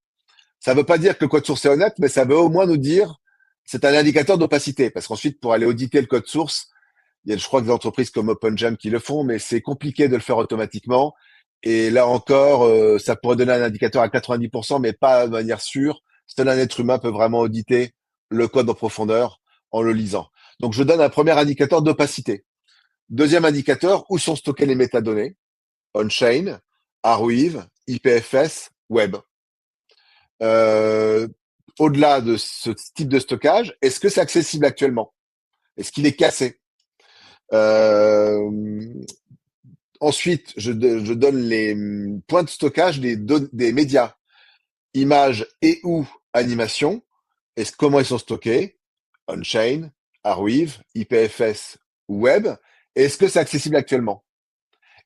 Ça ne veut pas dire que le code source est honnête, mais ça veut au moins nous dire c'est un indicateur d'opacité. Parce qu'ensuite, pour aller auditer le code source, il y a, je crois, des entreprises comme OpenGem qui le font, mais c'est compliqué de le faire automatiquement. Et là encore, ça pourrait donner un indicateur à 90%, mais pas de manière sûre. Seul un être humain peut vraiment auditer le code en profondeur en le lisant. Donc, je donne un premier indicateur d'opacité. Deuxième indicateur, où sont stockées les métadonnées? On-chain, Arweave, IPFS, Web. au-delà de ce type de stockage, est-ce que c'est accessible actuellement? Est-ce qu'il est cassé? Ensuite, je donne les points de stockage des médias, images et ou animations. Comment ils sont stockés? On-chain, Arweave, IPFS ou web. Est-ce que c'est accessible actuellement?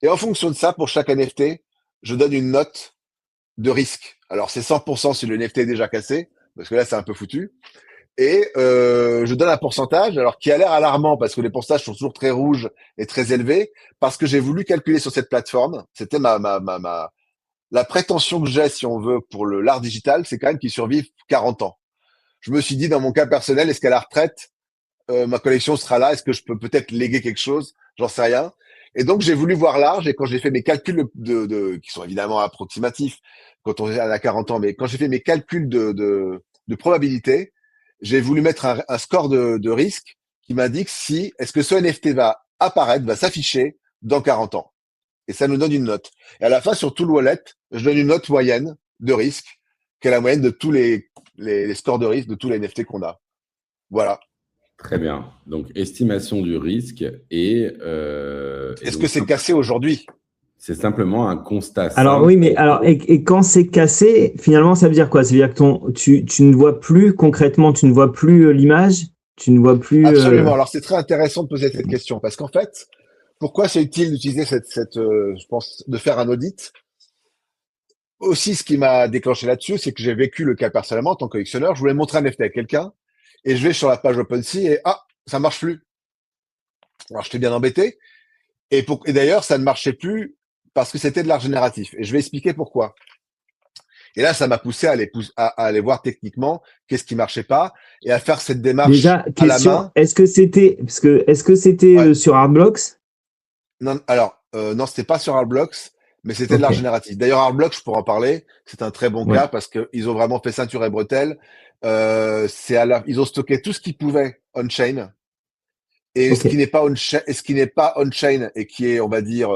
Et en fonction de ça, pour chaque NFT, je donne une note de risque. Alors, c'est 100% si le NFT est déjà cassé, parce que là, c'est un peu foutu. Et je donne un pourcentage, alors qui a l'air alarmant, parce que les pourcentages sont toujours très rouges et très élevés, parce que j'ai voulu calculer sur cette plateforme. C'était la prétention que j'ai, si on veut, pour l'art digital, c'est quand même qu'il survive 40 ans. Je me suis dit, dans mon cas personnel, est-ce qu'à la retraite, ma collection sera là? Est-ce que je peux peut-être léguer quelque chose? J'en sais rien. Et donc, j'ai voulu voir large, et quand j'ai fait mes calculs qui sont évidemment approximatifs quand on est à 40 ans, mais quand j'ai fait mes calculs de probabilité, j'ai voulu mettre un score de risque qui m'indique si est-ce que ce NFT va apparaître, va s'afficher dans 40 ans. Et ça nous donne une note. Et à la fin, sur tout le wallet, je donne une note moyenne de risque, qui est la moyenne de tous les scores de risque de tous les NFT qu'on a. Voilà. Très bien. Donc, estimation du risque et… Est-ce que c'est cassé aujourd'hui? C'est simplement un constat. Alors oui, mais alors et quand c'est cassé, finalement, ça veut dire quoi? Ça veut dire que tu ne vois plus concrètement, tu ne vois plus l'image, tu ne vois plus. Absolument. Alors c'est très intéressant de poser cette question parce qu'en fait, pourquoi c'est utile d'utiliser je pense, de faire un audit? Aussi, ce qui m'a déclenché là-dessus, c'est que j'ai vécu le cas personnellement en tant que collectionneur. Je voulais montrer un NFT à quelqu'un et je vais sur la page OpenSea et ça marche plus. Alors j'étais bien embêté et d'ailleurs ça ne marchait plus parce que c'était de l'art génératif et je vais expliquer pourquoi. Et là, ça m'a poussé à aller voir techniquement qu'est-ce qui marchait pas et à faire cette démarche Déjà, à la main. Est-ce que c'était Ouais. sur Artblocks? Non, alors non, c'était pas sur Artblocks, mais c'était de l'art génératif. D'ailleurs, Artblocks, je pourrais en parler, c'est un très bon cas parce qu'ils ont vraiment fait ceinture et bretelles. Ils ont stocké tout ce qu'ils pouvaient on-chain et ce qui n'est pas on-chain et qui est, on va dire,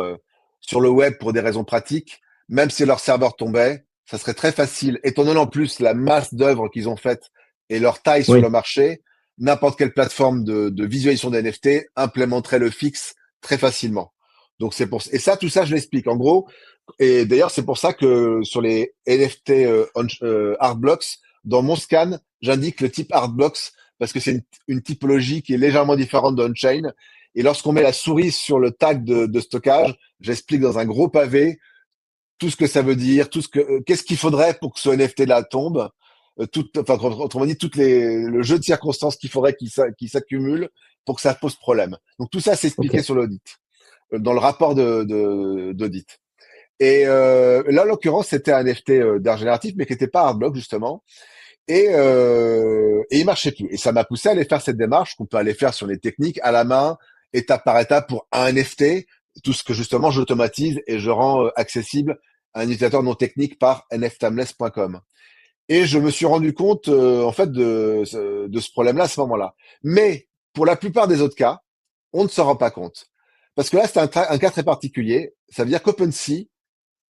sur le web pour des raisons pratiques, même si leur serveur tombait, ça serait très facile, étant donné en plus la masse d'œuvres qu'ils ont faites et leur taille sur le marché, n'importe quelle plateforme de visualisation des NFT implémenterait le fixe très facilement. Donc et ça, tout ça, je l'explique. En gros, et d'ailleurs, c'est pour ça que sur les NFT Artblocks, dans mon scan, j'indique le type Artblocks parce que c'est une typologie qui est légèrement différente d'on-chain. Et lorsqu'on met la souris sur le tag de stockage, j'explique dans un gros pavé tout ce que ça veut dire, qu'est-ce qu'il faudrait pour que ce NFT-là tombe, autrement dit, le jeu de circonstances qu'il faudrait qu'il s'accumule pour que ça pose problème. Donc tout ça, c'est expliqué sur l'audit, dans le rapport d'audit. Et là, en l'occurrence, c'était un NFT d'art génératif, mais qui n'était pas Artblock, justement. Et il marchait plus. Et ça m'a poussé à aller faire cette démarche qu'on peut aller faire sur les techniques à la main, étape par étape pour un NFT, tout ce que justement j'automatise et je rends accessible à un utilisateur non technique par nftimeless.com. Et je me suis rendu compte en fait de ce problème-là à ce moment-là. Mais pour la plupart des autres cas, on ne s'en rend pas compte. Parce que là, c'est un cas très particulier. Ça veut dire qu'OpenSea,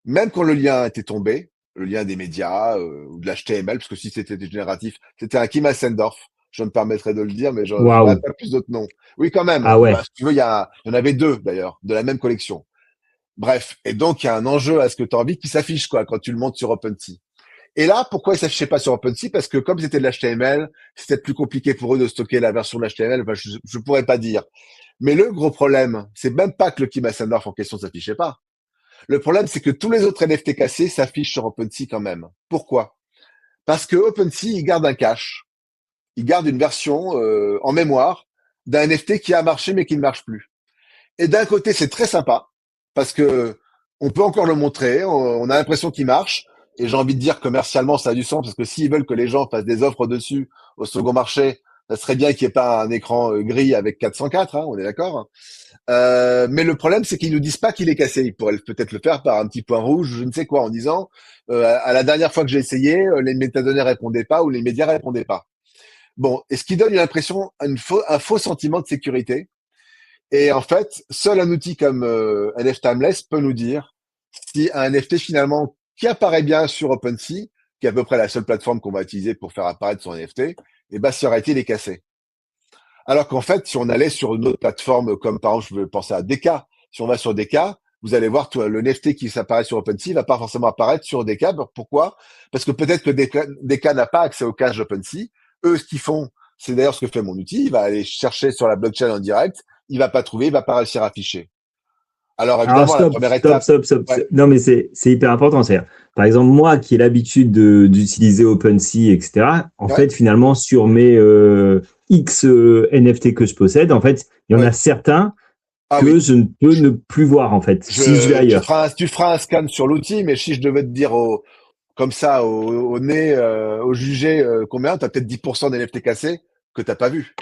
même quand le lien était tombé, le lien des médias ou de l'HTML, parce que si c'était génératif, c'était un Kim Asendorf, je me permettrai de le dire, mais j'en ai pas plus d'autres noms. Oui, quand même. Ah ouais. Si tu veux, il y en avait deux d'ailleurs, de la même collection. Bref, et donc il y a un enjeu à ce que tu as envie qui s'affiche quoi quand tu le montes sur OpenSea. Et là, pourquoi il s'affichait pas sur OpenSea? Parce que comme c'était de l'HTML, c'était plus compliqué pour eux de stocker la version de l'HTML. Enfin, je pourrais pas dire. Mais le gros problème, c'est même pas que le Kim Asendorf en question s'affichait pas. Le problème, c'est que tous les autres NFT cassés s'affichent sur OpenSea quand même. Pourquoi? Parce que OpenSea, il garde un cache. Il garde une version en mémoire d'un NFT qui a marché mais qui ne marche plus. Et d'un côté, c'est très sympa parce que on peut encore le montrer, on a l'impression qu'il marche. Et j'ai envie de dire commercialement, ça a du sens parce que s'ils veulent que les gens fassent des offres dessus au second marché, ça serait bien qu'il n'y ait pas un écran gris avec 404, hein, on est d'accord. Mais le problème, c'est qu'ils nous disent pas qu'il est cassé. Ils pourraient peut-être le faire par un petit point rouge, je ne sais quoi, en disant à la dernière fois que j'ai essayé, les métadonnées répondaient pas ou les médias répondaient pas. Bon, et ce qui donne une impression, un faux sentiment de sécurité. Et en fait, seul un outil comme NF Timeless peut nous dire si un NFT finalement qui apparaît bien sur OpenSea qui est à peu près la seule plateforme qu'on va utiliser pour faire apparaître son NFT, et bah, Sorority, il est cassé. Alors qu'en fait, si on allait sur une autre plateforme, comme par exemple, je veux penser à DK, si on va sur DK, vous allez voir le NFT qui s'apparaît sur OpenSea va pas forcément apparaître sur DK. Pourquoi? Parce que peut-être que DK n'a pas accès au cache d'OpenSea. Eux, ce qu'ils font, c'est d'ailleurs ce que fait mon outil. Il va aller chercher sur la blockchain en direct. Il va pas trouver, il va pas réussir à afficher. Alors évidemment, la première étape. Stop. Non, mais c'est hyper important. Par exemple, moi qui ai l'habitude d'utiliser OpenSea, etc., en fait, finalement, sur mes X NFT que je possède, en fait, il y en a certains que je ne peux ne plus voir, en fait, si je vais ailleurs. Tu feras un scan sur l'outil, mais si je devais te dire comme ça, au nez, au jugé, combien, tu as peut-être 10% des NFT cassés que tu n'as pas vu.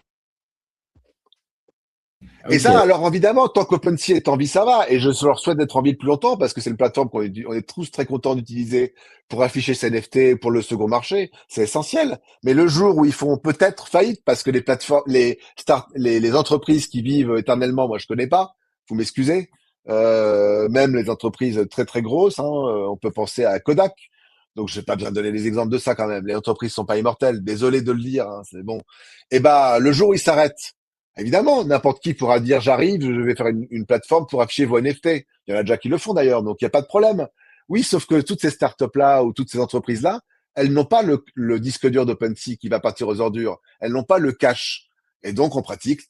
Okay. Et ça, alors évidemment, tant qu'OpenSea est en vie, ça va. Et je leur souhaite d'être en vie le plus longtemps parce que c'est une plateforme qu'on est tous très contents d'utiliser pour afficher ces NFT pour le second marché. C'est essentiel. Mais le jour où ils font peut-être faillite parce que les plateformes, les entreprises qui vivent éternellement, moi je connais pas. Vous m'excusez. Même les entreprises très très grosses, hein, on peut penser à Kodak. Donc je vais pas bien donner des exemples de ça quand même. Les entreprises sont pas immortelles. Désolé de le dire. Hein, c'est bon. Et bah le jour où ils s'arrêtent. Évidemment, n'importe qui pourra dire j'arrive, je vais faire une plateforme pour afficher vos NFT. Il y en a déjà qui le font d'ailleurs, donc il n'y a pas de problème. Oui, sauf que toutes ces startups-là ou toutes ces entreprises-là, elles n'ont pas le disque dur d'OpenSea qui va partir aux ordures. Elles n'ont pas le cache. Et donc, en pratique,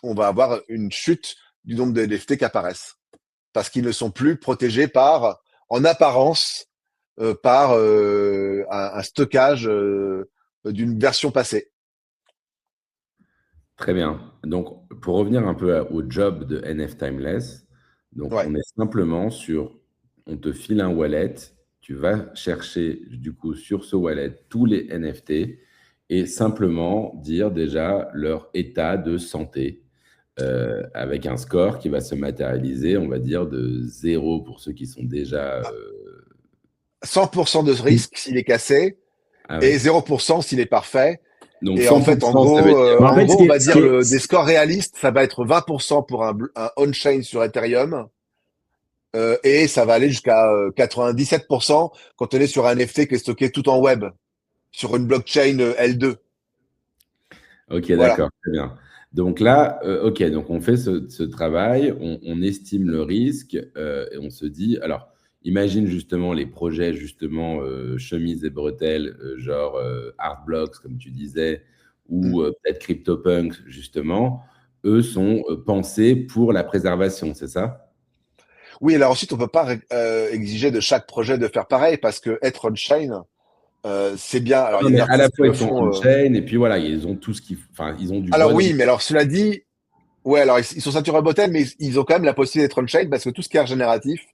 on va avoir une chute du nombre de NFT qui apparaissent. Parce qu'ils ne sont plus protégés en apparence, par un stockage d'une version passée. Très bien. Donc, pour revenir un peu au job de NF Timeless, donc on est simplement on te file un wallet, tu vas chercher du coup sur ce wallet tous les NFT et simplement dire déjà leur état de santé avec un score qui va se matérialiser, on va dire, de 0 pour ceux qui sont déjà… 100% de risque s'il est cassé et 0% s'il est parfait. Donc, et en fait, en gros, on va dire des scores réalistes, ça va être 20% pour un on-chain sur Ethereum et ça va aller jusqu'à 97% quand on est sur un NFT qui est stocké tout en web, sur une blockchain L2. Ok, voilà. D'accord, très bien. Donc là, ok, donc on fait ce travail, on estime le risque et on se dit, alors, imagine justement les projets, justement, chemises et bretelles, genre Artblocks, comme tu disais, ou peut-être CryptoPunks, justement, eux sont pensés pour la préservation, c'est ça? Oui, alors ensuite, on ne peut pas exiger de chaque projet de faire pareil parce que être on-chain, c'est bien. Alors, non, à la fois, ils sont on-chain et puis voilà, ils ont tout ce qu'ils… Enfin, ils ont du… Alors oui, mais alors cela dit, ouais, alors ils sont ceinture à bretelles, mais ils ont quand même la possibilité d'être on-chain parce que tout ce qui est régénératif,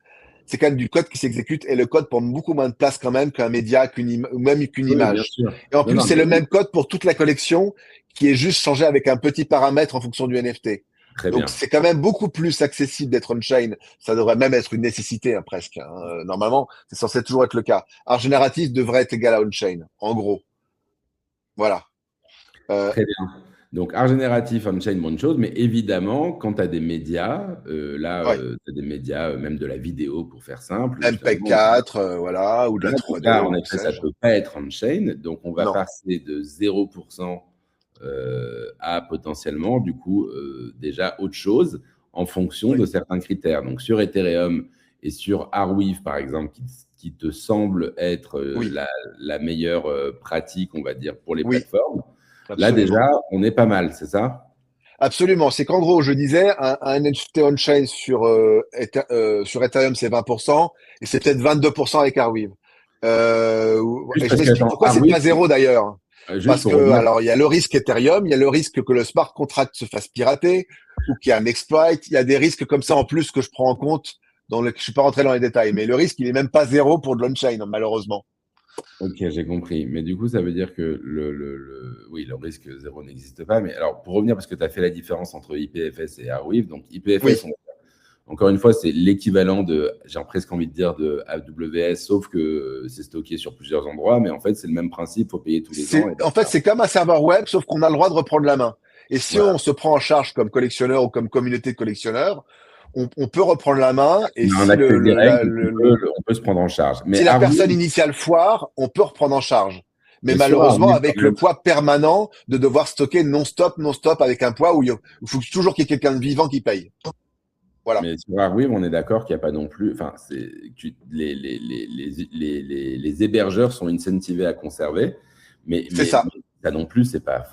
c'est quand même du code qui s'exécute et le code prend beaucoup moins de place quand même qu'un média, ou même qu'une image. Et en plus, c'est le même code pour toute la collection qui est juste changé avec un petit paramètre en fonction du NFT. Donc, c'est quand même beaucoup plus accessible d'être on-chain. Ça devrait même être une nécessité, hein, presque. Hein. Normalement, c'est censé toujours être le cas. Art génératif devrait être égal à on-chain, en gros. Voilà. Très bien. Donc, art génératif, on-chain, bonne chose, mais évidemment, quand tu as des médias, tu as des médias, même de la vidéo pour faire simple. MP4, voilà, ou de la 3D. Là, en effet, ça ne peut pas être on-chain. Donc, on va passer de 0% à potentiellement, du coup, déjà autre chose en fonction de certains critères. Donc, sur Ethereum et sur Arweave, par exemple, qui te semble être la meilleure pratique, on va dire, pour les plateformes. Absolument. Là, déjà, on est pas mal, c'est ça? Absolument. C'est qu'en gros, je disais, un NFT on-chain sur Ethereum, c'est 20%, et c'est peut-être 22% avec Arweave. Et je m'explique pourquoi c'est pas zéro d'ailleurs. Parce que, alors, il y a le risque Ethereum, il y a le risque que le smart contract se fasse pirater, ou qu'il y a un exploit, il y a des risques comme ça en plus que je prends en compte, je suis pas rentré dans les détails, mais le risque, il est même pas zéro pour de l'on-chain, malheureusement. Ok, j'ai compris. Mais du coup, ça veut dire que oui, le risque zéro n'existe pas. Mais alors, pour revenir, parce que tu as fait la différence entre IPFS et Arweave. Donc, IPFS, encore une fois, c'est l'équivalent j'ai presque envie de dire, de AWS, sauf que c'est stocké sur plusieurs endroits. Mais en fait, c'est le même principe, il faut payer tous les ans. En fait, c'est comme un serveur web, sauf qu'on a le droit de reprendre la main. Et si on se prend en charge comme collectionneur ou comme communauté de collectionneurs, on peut reprendre la main et si on peut se prendre en charge. Mais si la personne initiale foire, on peut reprendre en charge. Mais malheureusement, avec le poids permanent de devoir stocker non-stop avec un poids où il faut toujours qu'il y ait quelqu'un de vivant qui paye. Voilà. Mais sur Arweave, on est d'accord qu'il n'y a pas non plus. Enfin, les hébergeurs sont incentivés à conserver, mais ça non plus, c'est pas.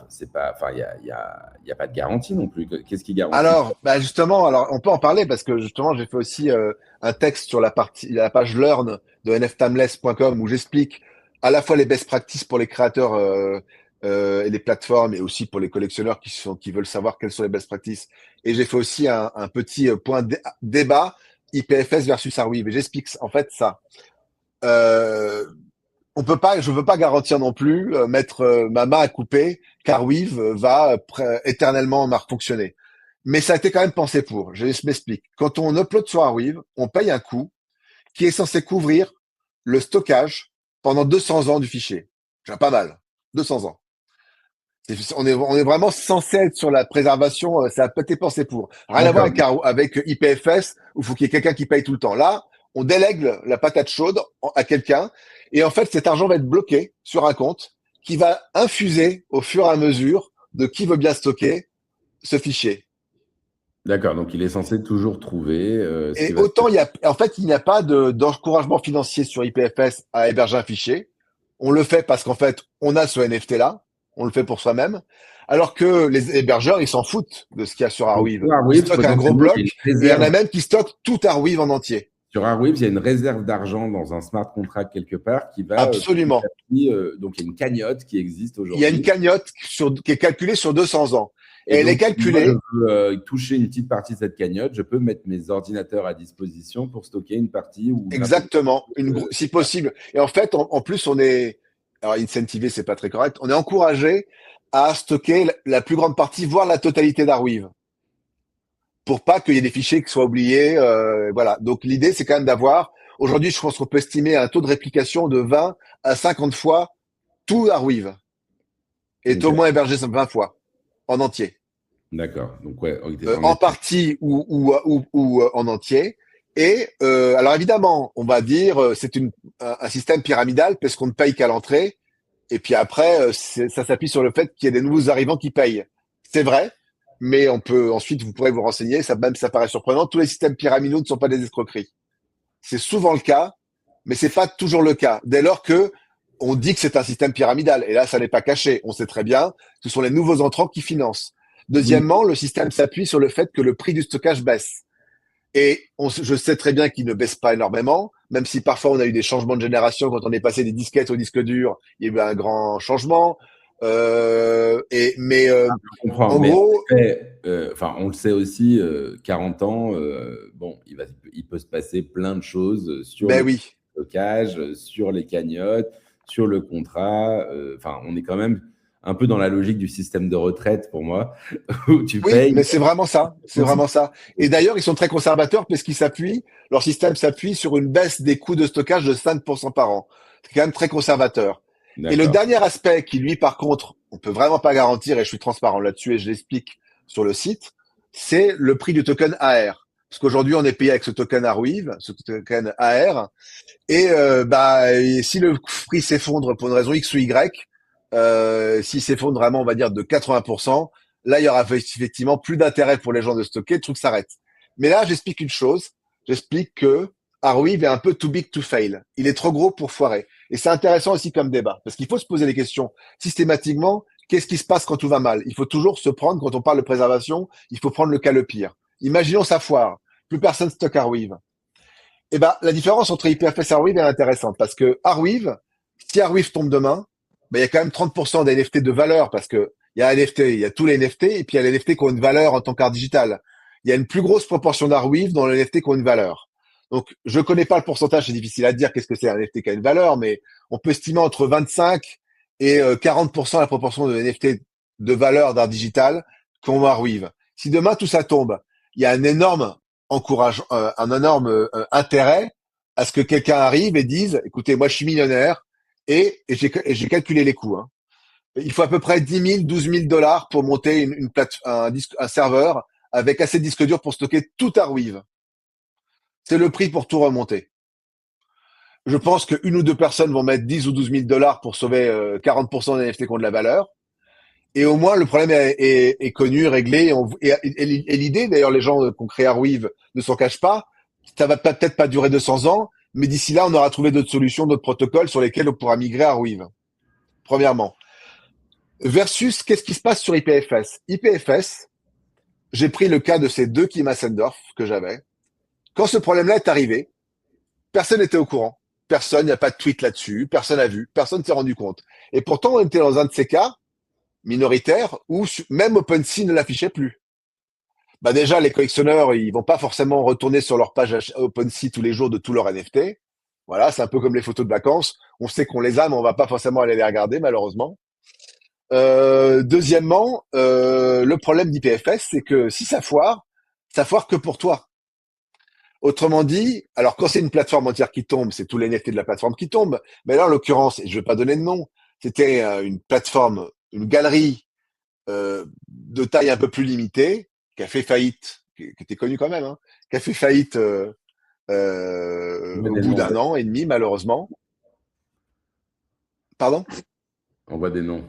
Enfin, il y a pas de garantie non plus. Qu'est-ce qui garantit? Alors, justement, on peut en parler parce que justement, j'ai fait aussi un texte sur la page Learn de nftimeless.com où j'explique à la fois les best practices pour les créateurs et les plateformes et aussi pour les collectionneurs qui veulent savoir quelles sont les best practices. Et j'ai fait aussi un petit point débat IPFS versus Arweave. Et j'explique en fait ça. Je veux pas garantir non plus mettre ma main à couper qu'Arweave va éternellement fonctionner. Mais ça a été quand même pensé pour. Je m'explique. Quand on upload sur Arweave, on paye un coût qui est censé couvrir le stockage pendant 200 ans du fichier. Déjà pas mal. 200 ans. On est vraiment censé être sur la préservation, ça a pas été pensé pour. Rien à voir avec IPFS, où il faut qu'il y ait quelqu'un qui paye tout le temps. Là, on délègue la patate chaude à quelqu'un, et en fait, cet argent va être bloqué sur un compte qui va infuser au fur et à mesure de qui veut bien stocker ce fichier. D'accord, donc il est censé toujours trouver. Et autant il n'y a pas d'encouragement financier sur IPFS à héberger un fichier. On le fait parce qu'en fait, on a ce NFT là. On le fait pour soi-même. Alors que les hébergeurs, ils s'en foutent de ce qu'il y a sur Arweave. Ils stockent un gros bloc et il y en a même qui stockent tout Arweave en entier. Sur Arweave, il y a une réserve d'argent dans un smart contract quelque part qui va… Absolument. Donc, il y a une cagnotte qui existe aujourd'hui. Il y a une cagnotte qui est calculée sur 200 ans. Et elle est calculée… Si moi, je veux toucher une petite partie de cette cagnotte, je peux mettre mes ordinateurs à disposition pour stocker une partie. Exactement, si possible. Et en fait, en plus, on est… Alors, incentivé, c'est pas très correct. On est encouragé à stocker la plus grande partie, voire la totalité d'Arweave, pour pas qu'il y ait des fichiers qui soient oubliés. Voilà. Donc, l'idée, c'est quand même d'avoir… Aujourd'hui, je pense qu'on peut estimer un taux de réplication de 20 à 50 fois tout Arweave. Et au moins hébergé 20 fois, en entier. D'accord. Donc, en partie ou en entier. Et alors évidemment, on va dire c'est un système pyramidal parce qu'on ne paye qu'à l'entrée. Et puis après, ça s'appuie sur le fait qu'il y ait des nouveaux arrivants qui payent. C'est vrai, mais ensuite vous pourrez vous renseigner. Ça paraît surprenant. Tous les systèmes pyramidaux ne sont pas des escroqueries. C'est souvent le cas, mais c'est pas toujours le cas. Dès lors que on dit que c'est un système pyramidal, et là ça n'est pas caché. On sait très bien, ce sont les nouveaux entrants qui financent. Deuxièmement, le système s'appuie sur le fait que le prix du stockage baisse. Et je sais très bien qu'il ne baisse pas énormément, même si parfois on a eu des changements de génération quand on est passé des disquettes aux disques durs, il y a eu un grand changement. On comprend, gros, on le sait aussi, 40 ans, il peut se passer plein de choses sur le stockage, sur les cagnottes, sur le contrat. On est quand même un peu dans la logique du système de retraite pour moi, où tu payes. Mais c'est vraiment ça. C'est vraiment ça. Et d'ailleurs, ils sont très conservateurs parce leur système s'appuie sur une baisse des coûts de stockage de 5% par an. C'est quand même très conservateur. Et le dernier aspect qui, lui, par contre, on peut vraiment pas garantir, et je suis transparent là-dessus et je l'explique sur le site, c'est le prix du token AR. Parce qu'aujourd'hui, on est payé avec ce token Arweave, ce token AR. Et si le prix s'effondre pour une raison X ou Y, s'il s'effondre vraiment, on va dire, de 80%, là, il y aura effectivement plus d'intérêt pour les gens de stocker, le truc s'arrête. Mais là, j'explique une chose. J'explique que Arweave est un peu too big to fail. Il est trop gros pour foirer. Et c'est intéressant aussi comme débat, parce qu'il faut se poser des questions. Systématiquement, qu'est-ce qui se passe quand tout va mal? Il faut toujours se prendre, quand on parle de préservation, il faut prendre le cas le pire. Imaginons ça foire. Plus personne stocke Arweave. Eh la différence entre IPFS et Arweave est intéressante, parce que Arweave, si Arweave tombe demain, il y a quand même 30% des NFT de valeur parce que il y a NFT, il y a tous les NFT et puis il y a les NFT qui ont une valeur en tant qu'art digital. Il y a une plus grosse proportion d'Arweave dans les NFT qui ont une valeur. Donc, je connais pas le pourcentage, c'est difficile à dire qu'est-ce que c'est un NFT qui a une valeur, mais on peut estimer entre 25 et 40% la proportion de NFT de valeur d'art digital qu'on Arweave. Si demain tout ça tombe, il y a un énorme intérêt à ce que quelqu'un arrive et dise, écoutez, moi je suis millionnaire, et j'ai calculé les coûts. Il faut à peu près 10 000, 12 000 $ pour monter un serveur avec assez de disques durs pour stocker tout Arweave. C'est le prix pour tout remonter. Je pense qu'une ou deux personnes vont mettre 10 ou 12 000 $ pour sauver 40% des NFT qui ont de la valeur. Et au moins, le problème est connu, réglé. Et l'idée, d'ailleurs, les gens qui ont créé Arweave ne s'en cachent pas. Ça va peut-être pas durer 200 ans, mais d'ici là, on aura trouvé d'autres solutions, d'autres protocoles sur lesquels on pourra migrer à Arweave. Premièrement. Versus, qu'est-ce qui se passe sur IPFS? IPFS, j'ai pris le cas de ces deux Kim Hassendorf que j'avais. Quand ce problème-là est arrivé, personne n'était au courant. Personne, il n'y a pas de tweet là-dessus, personne n'a vu, personne ne s'est rendu compte. Et pourtant, on était dans un de ces cas minoritaires où même OpenSea ne l'affichait plus. Bah déjà, les collectionneurs, ils vont pas forcément retourner sur leur page OpenSea tous les jours de tous leurs NFT. Voilà, c'est un peu comme les photos de vacances. On sait qu'on les a, mais on va pas forcément aller les regarder, malheureusement. Deuxièmement, le problème d'IPFS, c'est que si ça foire que pour toi. Autrement dit, alors quand c'est une plateforme entière qui tombe, c'est tous les NFT de la plateforme qui tombent. Mais là, en l'occurrence, et je vais pas donner de nom, c'était une plateforme, une galerie de taille un peu plus limitée, qui a fait faillite, qui était connue quand même, hein, qui a fait faillite au bout d'un an et demi, malheureusement. Pardon? On voit des noms.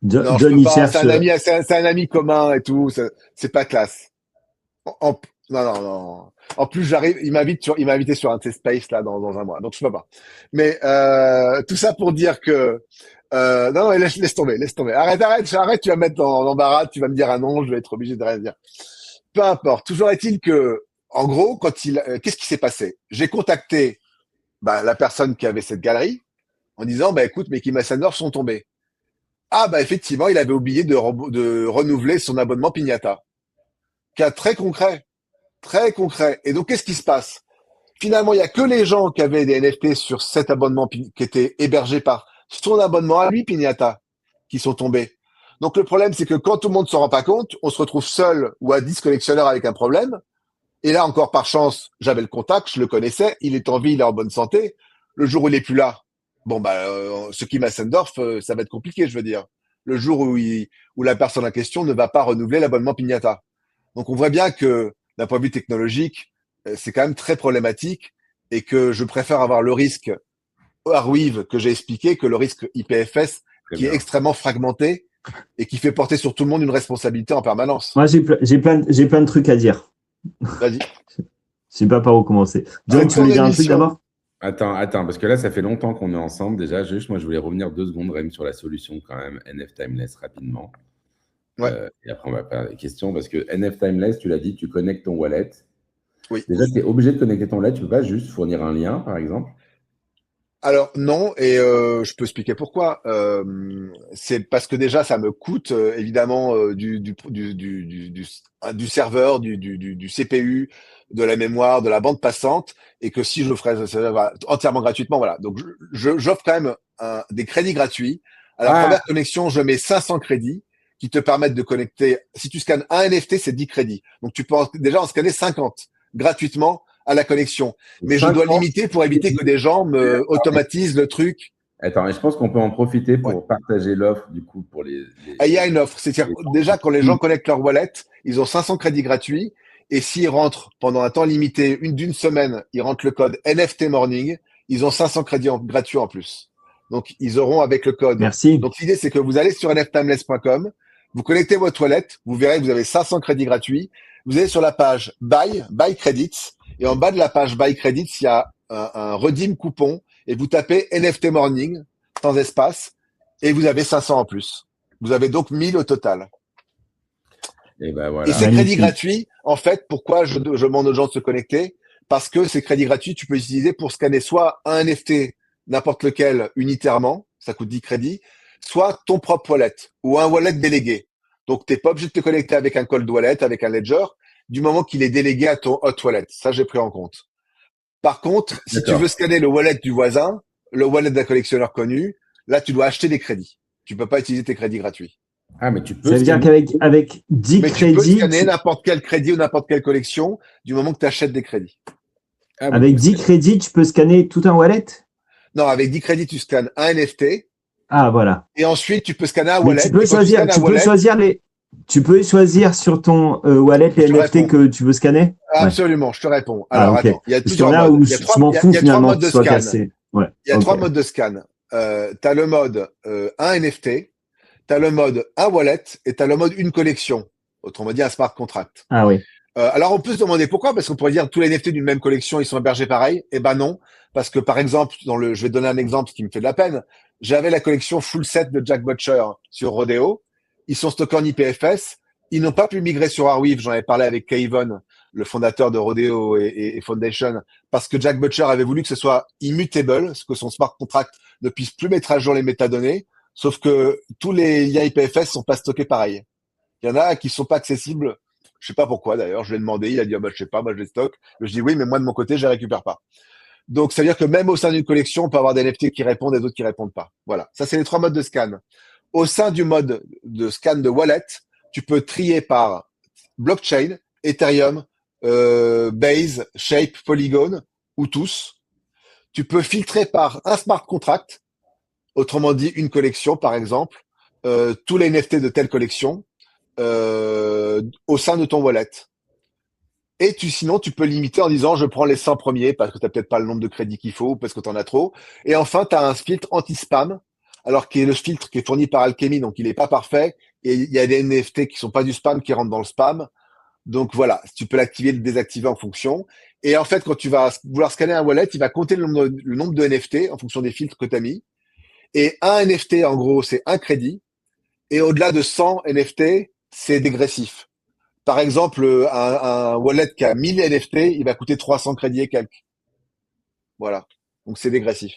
Non, Johnny cherche. C'est un ami commun et tout. C'est pas classe. Non. En plus, j'arrive. Il m'a invité sur un de ses space là dans un mois. Donc je peux pas. Mais tout ça pour dire que non, laisse tomber. Arrête. Tu vas me mettre dans l'embarras. Tu vas me dire un nom. Je vais être obligé de rien dire. Peu importe. Toujours est-il que, en gros, qu'est-ce qui s'est passé? J'ai contacté la personne qui avait cette galerie en disant écoute, mes Kim Hassendorf sont tombés. Ah effectivement, il avait oublié de renouveler son abonnement Pignata. Cas très concret. Et donc, qu'est-ce qui se passe? Finalement, il y a que les gens qui avaient des NFT sur cet abonnement qui étaient hébergés par son abonnement à lui, Pignata, qui sont tombés. Donc, le problème, c'est que quand tout le monde ne s'en rend pas compte, on se retrouve seul ou à 10 collectionneurs avec un problème. Et là, encore par chance, j'avais le contact, je le connaissais, il est en vie, il est en bonne santé. Le jour où il est plus là, ce Kim Hassendorf, ça va être compliqué, je veux dire. Le jour où la personne en question ne va pas renouveler l'abonnement Pignata. Donc, on voit bien que, d'un point de vue technologique, c'est quand même très problématique et que je préfère avoir le risque Arweave que j'ai expliqué que le risque IPFS qui est extrêmement fragmenté et qui fait porter sur tout le monde une responsabilité en permanence. Moi, j'ai plein de trucs à dire. Vas-y. Je sais pas par où commencer. John, tu voulais dire un truc d'abord? Attends, parce que là, ça fait longtemps qu'on est ensemble déjà. Moi, je voulais revenir 2 secondes, Rem, sur la solution quand même, NF Timeless, rapidement. Ouais. Et après, on va faire des questions, parce que NF Timeless, tu l'as dit, tu connectes ton wallet. Oui. Déjà, tu es obligé de connecter ton wallet, tu ne peux pas juste fournir un lien, par exemple? Alors non, et je peux expliquer pourquoi. C'est parce que déjà ça me coûte évidemment du serveur, du CPU, de la mémoire, de la bande passante, et que si je le ferais entièrement gratuitement, voilà. Donc j'offre quand même des crédits gratuits. À la première connexion, je mets 500 crédits qui te permettent de connecter. Si tu scannes un NFT, c'est 10 crédits. Donc tu peux déjà en scanner 50 gratuitement à la connexion. Mais je dois limiter pour éviter que des gens me automatisent le truc. Attends, et je pense qu'on peut en profiter pour partager l'offre, du coup, pour les... Il y a une offre. C'est-à-dire, déjà, quand les gens connectent leur wallet, ils ont 500 crédits gratuits. Et s'ils rentrent pendant un temps limité, d'une semaine, ils rentrent le code NFT Morning, ils ont 500 crédits gratuits en plus. Donc, ils auront avec le code. Merci. Donc, l'idée, c'est que vous allez sur nftimeless.com, vous connectez votre wallet, vous verrez que vous avez 500 crédits gratuits. Vous allez sur la page Buy Credits. Et en bas de la page Buy Credits, il y a un redeem coupon et vous tapez NFT Morning sans espace et vous avez 500 en plus. Vous avez donc 1000 au total. Et voilà. Et ces crédits gratuits, en fait, pourquoi je demande aux gens de se connecter? Parce que ces crédits gratuits, tu peux utiliser pour scanner soit un NFT, n'importe lequel, unitairement, ça coûte 10 crédits, soit ton propre wallet ou un wallet délégué. Donc, t'es pas obligé de te connecter avec un cold wallet, avec un ledger, du moment qu'il est délégué à ton hot wallet. Ça, j'ai pris en compte. Par contre, si tu veux scanner le wallet du voisin, le wallet d'un collectionneur connu, là, tu dois acheter des crédits. Tu peux pas utiliser tes crédits gratuits. Ah, mais tu peux. Ça veut dire qu'avec 10 crédits. Tu peux scanner n'importe quel crédit ou n'importe quelle collection du moment que tu achètes des crédits. Avec 10 crédits, tu peux scanner tout un wallet? Non, avec 10 crédits, tu scannes un NFT. Ah, voilà. Et ensuite, tu peux scanner un wallet. Tu peux choisir les. Tu peux choisir sur ton wallet les NFT que tu veux scanner? Absolument, je te réponds. Alors, attends, il y a plusieurs modes. Où je m'en fous finalement qu'il soit cassé. Il y a 3 modes de scan. Tu as le mode un NFT, tu as le mode un wallet et tu as le mode une collection. Autrement dit, un smart contract. Ah oui. Alors, on peut se demander pourquoi, parce qu'on pourrait dire tous les NFT d'une même collection, ils sont hébergés pareil. Eh ben non, parce que par exemple, je vais te donner un exemple qui me fait de la peine. J'avais la collection full set de Jack Butcher sur Rodeo. Ils sont stockés en IPFS. Ils n'ont pas pu migrer sur Arweave. J'en avais parlé avec Kayvon, le fondateur de Rodeo et Foundation, parce que Jack Butcher avait voulu que ce soit immutable, que son smart contract ne puisse plus mettre à jour les métadonnées. Sauf que tous les IPFS sont pas stockés pareil. Il y en a qui sont pas accessibles. Je sais pas pourquoi d'ailleurs. Je lui ai demandé. Il a dit je sais pas, moi je les stocke. Je dis oui, mais moi de mon côté, je les récupère pas. Donc ça veut dire que même au sein d'une collection, on peut avoir des NFT qui répondent et d'autres qui répondent pas. Voilà. Ça c'est les 3 modes de scan. Au sein du mode de scan de wallet, tu peux trier par blockchain, Ethereum, Base, Shape, Polygon ou tous. Tu peux filtrer par un smart contract, autrement dit une collection par exemple, tous les NFT de telle collection au sein de ton wallet. Et sinon, tu peux limiter en disant je prends les 100 premiers parce que tu n'as peut-être pas le nombre de crédits qu'il faut ou parce que tu en as trop. Et enfin, tu as un filtre anti-spam, alors qui est le filtre qui est fourni par Alchemy, donc il n'est pas parfait. Et il y a des NFT qui sont pas du spam qui rentrent dans le spam. Donc voilà, tu peux l'activer, le désactiver en fonction. Et en fait, quand tu vas vouloir scanner un wallet, il va compter le nombre de NFT en fonction des filtres que tu as mis. Et un NFT, en gros, c'est un crédit. Et au-delà de 100 NFT, c'est dégressif. Par exemple, un wallet qui a 1000 NFT, il va coûter 300 crédits et quelques. Voilà. Donc, c'est dégressif.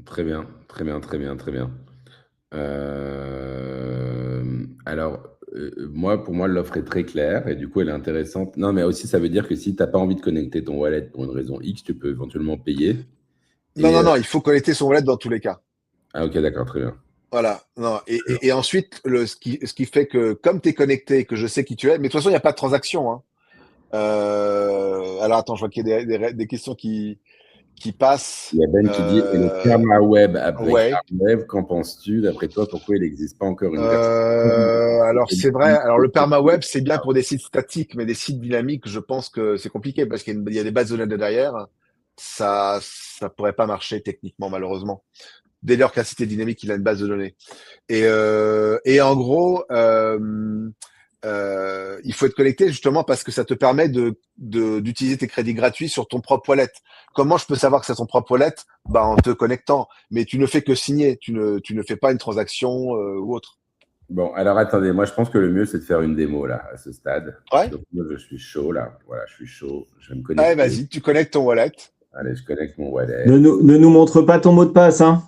Très bien, très bien, très bien, très bien. Alors, pour moi, l'offre est très claire et du coup, elle est intéressante. Non, mais aussi, ça veut dire que si tu n'as pas envie de connecter ton wallet pour une raison X, tu peux éventuellement payer. Non, il faut connecter son wallet dans tous les cas. Ah, ok, d'accord, très bien. Voilà. Non, et ensuite, ce qui fait que, comme tu es connecté, que je sais qui tu es, mais de toute façon, il n'y a pas de transaction. Hein. Alors, attends, je vois qu'il y a des questions qui passent. Il y a Ben qui dit, et le PermaWeb après Web, qu'en penses-tu? D'après toi, pourquoi il n'existe pas encore une version? Alors, c'est vrai. Alors, le PermaWeb, c'est bien pour des sites statiques, mais des sites dynamiques, je pense que c'est compliqué parce qu'il y a des bases de données derrière. Ça pourrait pas marcher techniquement, malheureusement. Dès lors qu'un site est dynamique, il a une base de données. Et en gros, il faut être connecté justement parce que ça te permet d'utiliser tes crédits gratuits sur ton propre wallet. Comment je peux savoir que c'est ton propre wallet? En te connectant. Mais tu ne fais que signer. Tu ne fais pas une transaction ou autre. Bon, alors attendez, moi je pense que le mieux c'est de faire une démo là, à ce stade. Ouais. Donc moi je suis chaud là. Voilà, je suis chaud. Je vais me connecter. Allez, vas-y, tu connectes ton wallet. Allez, je connecte mon wallet. Ne nous montre pas ton mot de passe, hein.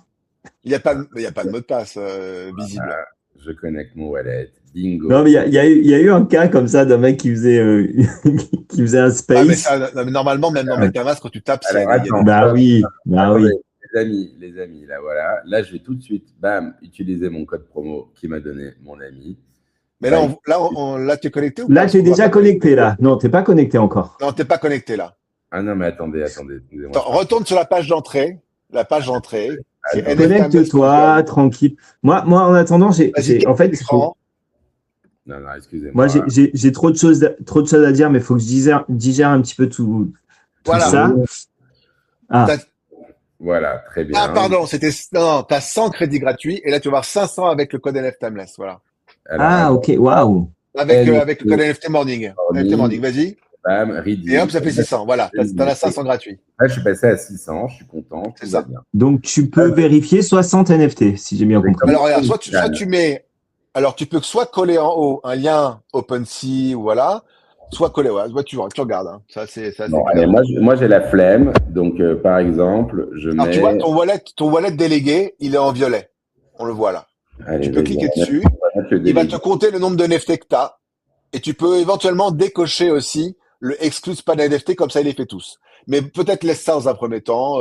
Il n'y a pas de mot de passe visible. Voilà, je connecte mon wallet. Bingo. Non, mais il y a eu un cas comme ça d'un mec qui faisait un space. Mais normalement, même dans MetaMask, quand tu tapes, Bah oui. Les amis, là voilà. Là, je vais tout de suite, bam, utiliser mon code promo qui m'a donné mon ami. Mais là, tu es connecté ou pas? Là, tu es déjà connecté, là. Non, tu n'es pas connecté encore. Non, tu n'es pas connecté, là. Ah non, mais attendez. Retourne sur la page d'entrée. Connecte-toi, tranquille. Moi, en attendant, en fait, non, excusez-moi. Moi, j'ai trop de choses à dire, mais il faut que je digère un petit peu tout ça. Voilà, très bien. Ah, pardon, tu as 100 crédits gratuits et là, tu vas avoir 500 avec le code NFT Timeless. Voilà. Alors, ok, waouh. Avec le code NFT Morning. NFT Morning, vas-y. Bam, et hop, ça fait 600. Voilà, tu en as 500 gratuits. Là, je suis passé à 600, je suis content. C'est ça. Bien. Donc, tu peux vérifier 60 NFT, si j'ai bien compris. Alors, regarde, soit tu mets. Alors, tu peux soit coller en haut un lien OpenSea ou voilà, soit coller. Ouais, tu regardes. Hein. Ça, c'est. Bon, allez, moi, j'ai la flemme. Donc, par exemple, je mets. Tu vois, ton wallet délégué, il est en violet. On le voit là. Allez, tu peux cliquer dessus. Il va te compter le nombre de NFT que tu as. Et tu peux éventuellement décocher aussi le exclut spam NFT, comme ça, il les fait tous. Mais peut-être laisse ça dans un premier temps.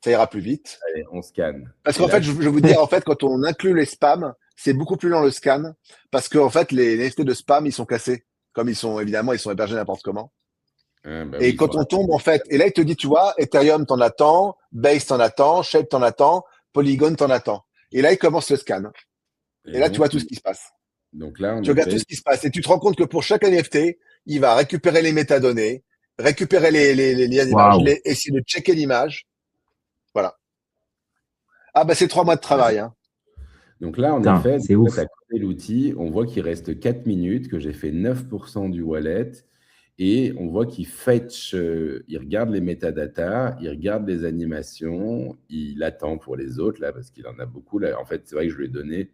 Ça ira plus vite. Allez, on scanne. Parce qu'en fait, je vais vous dire, en fait, quand on inclut les spams, c'est beaucoup plus lent le scan. Parce qu'en fait, les NFT de spam, ils sont cassés. Comme ils sont hébergés n'importe comment. Et quand on tombe, en fait, et là, il te dit, tu vois, Ethereum, t'en attends, Base, t'en attends, Shape, t'en attends, Polygon, t'en attends. Et là, il commence le scan. Et là, tu vois tout ce qui se passe. Donc là, tu regardes tout ce qui se passe et tu te rends compte que pour chaque NFT, il va récupérer les métadonnées, récupérer les liens d'image, essayer de checker l'image. Voilà. Ah, bah, c'est 3 mois de travail. Hein. Donc là, en effet, tu as coupé l'outil, on voit qu'il reste 4 minutes, que j'ai fait 9% du wallet. Et on voit qu'il fetch, il regarde les métadatas, il regarde les animations, il attend pour les autres, là, parce qu'il en a beaucoup. Là. En fait, c'est vrai que je lui ai donné.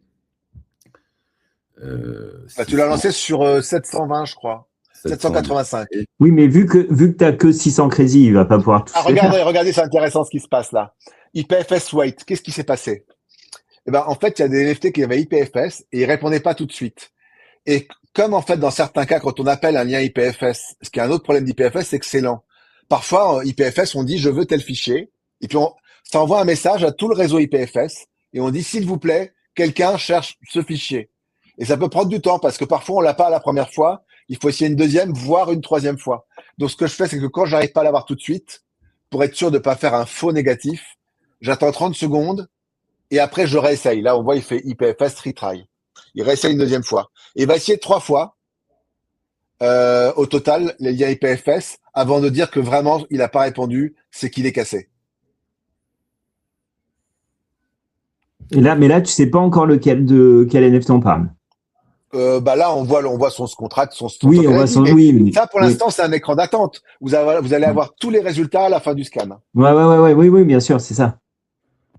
Tu l'as lancé sur 720, je crois. 785. Oui, mais vu que tu n'as que 600 crédits, il ne va pas pouvoir tout faire. Regardez, c'est intéressant ce qui se passe là. IPFS Wait, qu'est-ce qui s'est passé? Eh ben, en fait, il y a des NFT qui avaient IPFS et ils répondaient pas tout de suite. Et comme en fait, dans certains cas, quand on appelle un lien IPFS, ce qui est un autre problème d'IPFS, c'est que c'est lent. Parfois, IPFS, on dit je veux tel fichier, et puis ça envoie un message à tout le réseau IPFS, et on dit s'il vous plaît, quelqu'un cherche ce fichier. Et ça peut prendre du temps parce que parfois on l'a pas la première fois, il faut essayer une deuxième, voire une troisième fois. Donc ce que je fais, c'est que quand j'arrive pas à l'avoir tout de suite, pour être sûr de pas faire un faux négatif, j'attends 30 secondes et après je réessaye. Là, on voit, il fait IPFS retry. Il réessaye une deuxième fois. Et il va essayer 3 fois au total les liens IPFS avant de dire que vraiment il n'a pas répondu, c'est qu'il est cassé. Et là, mais là, tu sais pas encore de quel NFT on parle. Bah là, on voit son contract, son oui, on voit son. Oui, ça, pour l'instant, c'est un écran d'attente. Vous allez avoir tous les résultats à la fin du scan. Oui, bien sûr, c'est ça.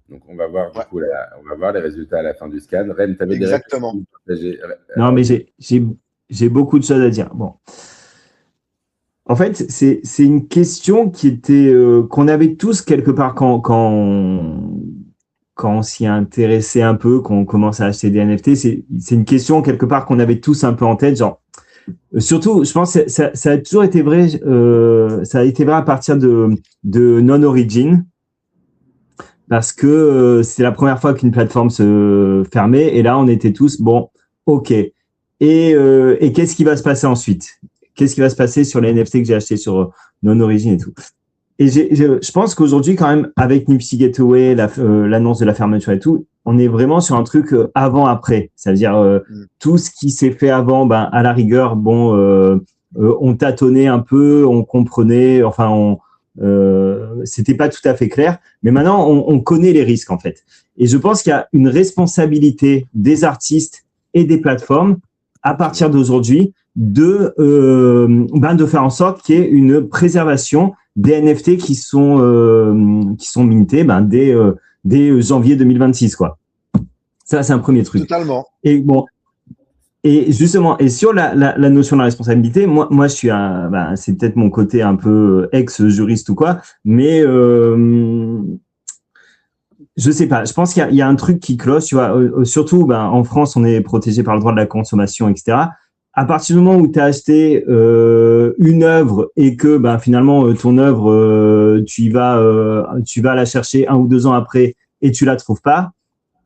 Donc, on va voir, du coup, on va voir les résultats à la fin du scan. Ren, tu avais exactement. Non, mais j'ai beaucoup de choses à dire. Bon. En fait, c'est une question qui était qu'on avait tous quelque part quand on s'y intéressait un peu, quand on commence à acheter des NFT, c'est une question quelque part qu'on avait tous un peu en tête, genre. Surtout, je pense que ça a toujours été vrai. Ça a été vrai à partir de Non-Origin, parce que c'est la première fois qu'une plateforme se fermait, et là, on était tous bon, ok. Et qu'est-ce qui va se passer ensuite? Qu'est-ce qui va se passer sur les NFT que j'ai achetés sur Non-Origin et tout? Et je pense qu'aujourd'hui, quand même, avec Nipsey Gateway, l'annonce de la fermeture et tout, on est vraiment sur un truc avant-après. C'est-à-dire tout ce qui s'est fait avant, ben, à la rigueur, bon, on tâtonnait un peu, on comprenait, enfin, c'était pas tout à fait clair. Mais maintenant, on connaît les risques, en fait. Et je pense qu'il y a une responsabilité des artistes et des plateformes à partir d'aujourd'hui de faire en sorte qu'il y ait une préservation des NFT qui sont mintés dès janvier 2026, quoi. Ça, c'est un premier truc. Totalement. Et bon, et justement, et sur la notion de la responsabilité, moi je suis c'est peut-être mon côté un peu ex-juriste ou quoi, mais je sais pas. Je pense qu'il y a un truc qui cloche, tu vois. Surtout, en France, on est protégé par le droit de la consommation, etc. À partir du moment où tu as acheté une œuvre et que finalement ton œuvre tu vas la chercher 1 ou 2 ans après et tu la trouves pas,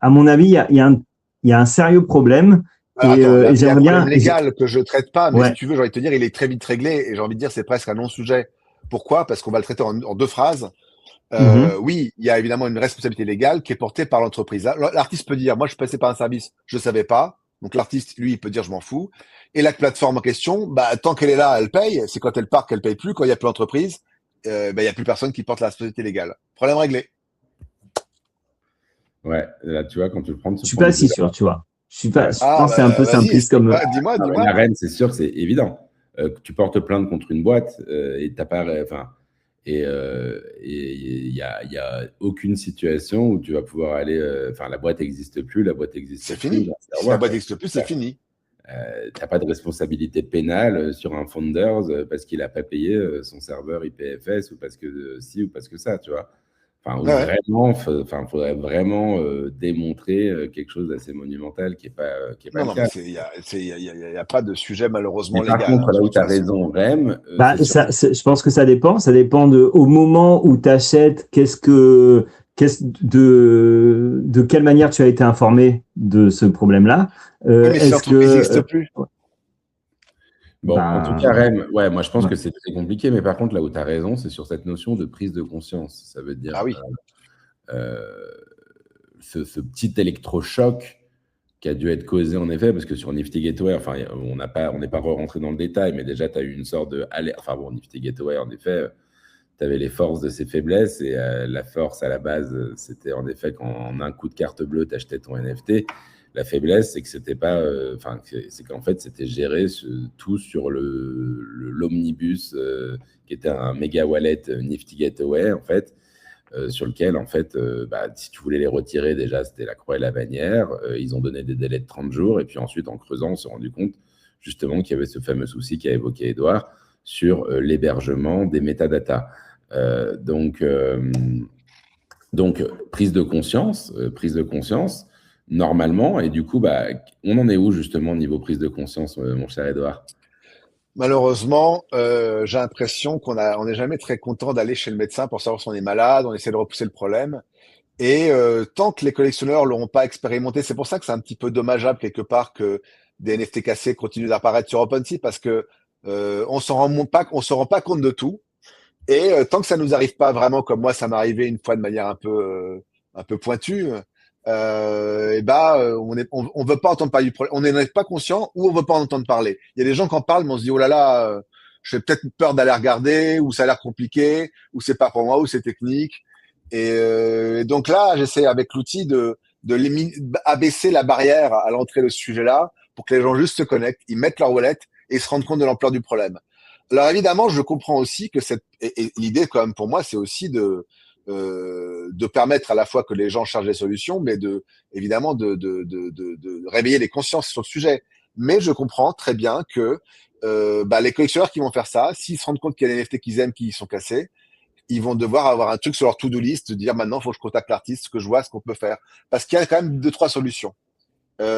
à mon avis il y a un sérieux problème. Il y a un problème légal que je traite pas, mais si tu veux, j'ai envie de te dire, il est très vite réglé et j'ai envie de dire c'est presque un non-sujet. Pourquoi? Parce qu'on va le traiter en 2 phrases. Oui, il y a évidemment une responsabilité légale qui est portée par l'entreprise. L'artiste peut dire, moi je suis passé par un service, je savais pas. Donc l'artiste, lui, il peut dire je m'en fous. Et la plateforme en question, tant qu'elle est là, elle paye. C'est quand elle part qu'elle paye plus. Quand il y a plus d'entreprise, il y a plus personne qui porte la responsabilité légale. Problème réglé. Ouais, là tu vois, quand tu le prends. Je suis pas si sûr, tu vois. Je pense que c'est un peu simpliste comme. Dis-moi. La reine, c'est sûr, c'est évident. Tu portes plainte contre une boîte et t'as pas, et il y a aucune situation où tu vas pouvoir aller. La boîte n'existe plus, la boîte existe. C'est fini. Si la boîte n'existe plus, c'est fini. Tu n'as pas de responsabilité pénale sur un founders parce qu'il n'a pas payé son serveur IPFS ou parce que ci ou parce que ça, tu vois. Vraiment, faudrait vraiment démontrer quelque chose d'assez monumental qui est pas le cas. Il n'y a pas de sujet malheureusement légal. Par contre, là où tu as raison, Rem. Je pense que ça dépend. Ça dépend au moment où tu achètes, de quelle manière tu as été informé de ce problème-là. Mais si l'entreprise n'existe plus. Bon, en tout cas, Rem, moi je pense que c'est très compliqué, mais par contre, là où tu as raison, c'est sur cette notion de prise de conscience. Ça veut dire oui. ce petit électrochoc qui a dû être causé en effet, parce que sur Nifty Gateway, enfin, on n'est pas rentré dans le détail, mais déjà, tu as eu une sorte de... Enfin bon, Nifty Gateway, en effet, tu avais les forces de ses faiblesses, et la force à la base, c'était en effet qu'en un coup de carte bleue, tu achetais ton NFT. La faiblesse, c'est que c'était pas... c'est qu'en fait, c'était géré tout sur l'omnibus, qui était un méga wallet Nifty Gateway, en fait, sur lequel, en fait, si tu voulais les retirer, déjà, c'était la croix et la bannière. Ils ont donné des délais de 30 jours. Et puis ensuite, en creusant, on s'est rendu compte, justement, qu'il y avait ce fameux souci qu'a évoqué Edouard sur l'hébergement des métadatas. Donc, prise de conscience, normalement. Et du coup, on en est où, justement, au niveau prise de conscience, mon cher Edouard? Malheureusement, j'ai l'impression qu'on n'est jamais très content d'aller chez le médecin pour savoir si on est malade, on essaie de repousser le problème. Et tant que les collectionneurs l'auront pas expérimenté, c'est pour ça que c'est un petit peu dommageable quelque part que des NFT cassés continuent d'apparaître sur OpenSea parce que on se rend pas compte de tout. Et tant que ça nous arrive pas vraiment, comme moi, ça m'est arrivé une fois de manière un peu pointue, on veut pas entendre parler du problème. On n'est pas conscient ou on veut pas en entendre parler. Il y a des gens qui en parlent, mais on se dit oh là là, j'ai peut-être peur d'aller regarder, ou ça a l'air compliqué, ou c'est pas pour moi, ou c'est technique. Et donc là, j'essaie avec l'outil abaisser la barrière à l'entrée de ce sujet-là pour que les gens juste se connectent, ils mettent leur wallet et se rendent compte de l'ampleur du problème. Alors évidemment, je comprends aussi que et l'idée quand même pour moi, c'est aussi de permettre à la fois que les gens cherchent des solutions, mais évidemment de réveiller les consciences sur le sujet. Mais je comprends très bien que les collectionneurs qui vont faire ça, s'ils se rendent compte qu'il y a des NFT qu'ils aiment qui sont cassés, ils vont devoir avoir un truc sur leur to-do list, de dire maintenant, il faut que je contacte l'artiste, que je vois ce qu'on peut faire. Parce qu'il y a quand même 2-3 solutions.